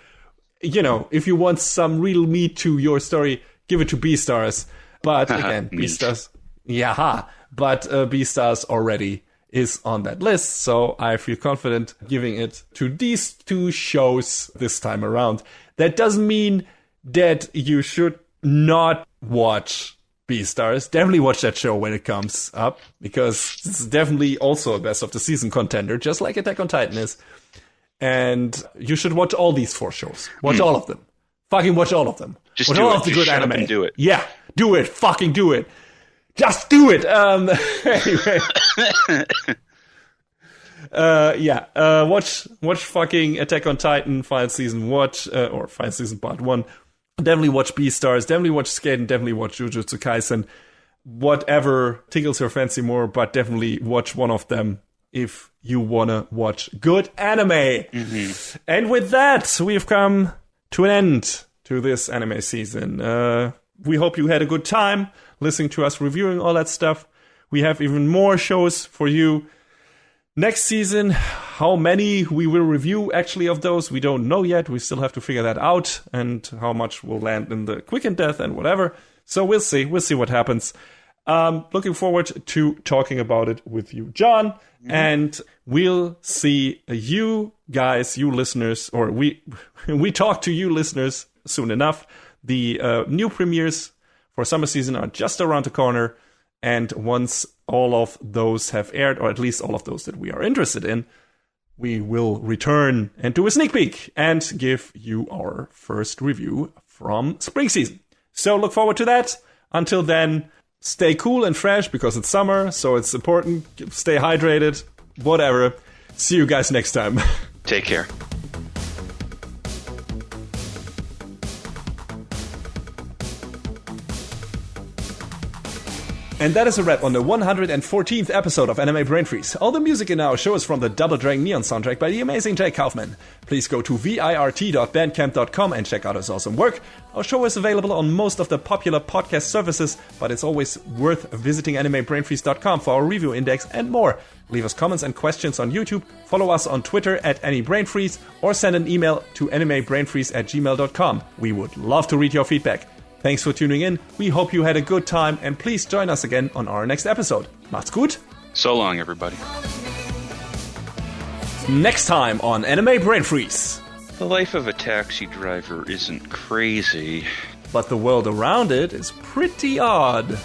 If you want some real meat to your story, give it to BEASTARS. But again, BEASTARS, but BEASTARS already is on that list, so I feel confident giving it to these two shows this time around. That doesn't mean that you should not watch BEASTARS. Definitely watch that show when it comes up, because it's definitely also a best of the season contender, just like Attack on Titan is. And you should watch all these 4 shows. Watch all of them. Fucking watch all of them.
Just
watch
do
all
it.
of the
Just
good
shut
anime.
Up and do it.
Yeah, do it. Fucking do it. Just do it. Anyway. Watch fucking Attack on Titan final season. Or final season part 1. Definitely watch BEASTARS. Definitely watch Skate, and definitely watch Jujutsu Kaisen. Whatever tickles your fancy more, but definitely watch one of them if you wanna watch good anime. Mm-hmm. And with that, we've come to an end to this anime season. We hope you had a good time listening to us reviewing all that stuff. We have even more shows for you next season. How many we will review actually of those, we don't know yet. We still have to figure that out, and how much will land in the Quick and Death and whatever. So we'll see. We'll see what happens. Looking forward to talking about it with you, John. Mm-hmm. And we'll see you guys, you listeners, or we talk to you listeners soon enough. The new premieres for summer season are just around the corner. And once all of those have aired, or at least all of those that we are interested in, we will return and do a sneak peek and give you our first review from spring season. So look forward to that. Until then, stay cool and fresh because it's summer, so it's important. Stay hydrated, whatever. See you guys next time.
Take care.
And that is a wrap on the 114th episode of Anime Brain Freeze. All the music in our show is from the Double Dragon Neon soundtrack by the amazing Jay Kaufman. Please go to virt.bandcamp.com and check out his awesome work. Our show is available on most of the popular podcast services, but it's always worth visiting animebrainfreeze.com for our review index and more. Leave us comments and questions on YouTube, follow us on Twitter at AnyBrainFreeze, or send an email to animebrainfreeze@gmail.com. We would love to read your feedback. Thanks for tuning in. We hope you had a good time, and please join us again on our next episode. Macht's gut.
So long, everybody.
Next time on Anime Brain Freeze.
The life of a taxi driver isn't crazy,
but the world around it is pretty odd.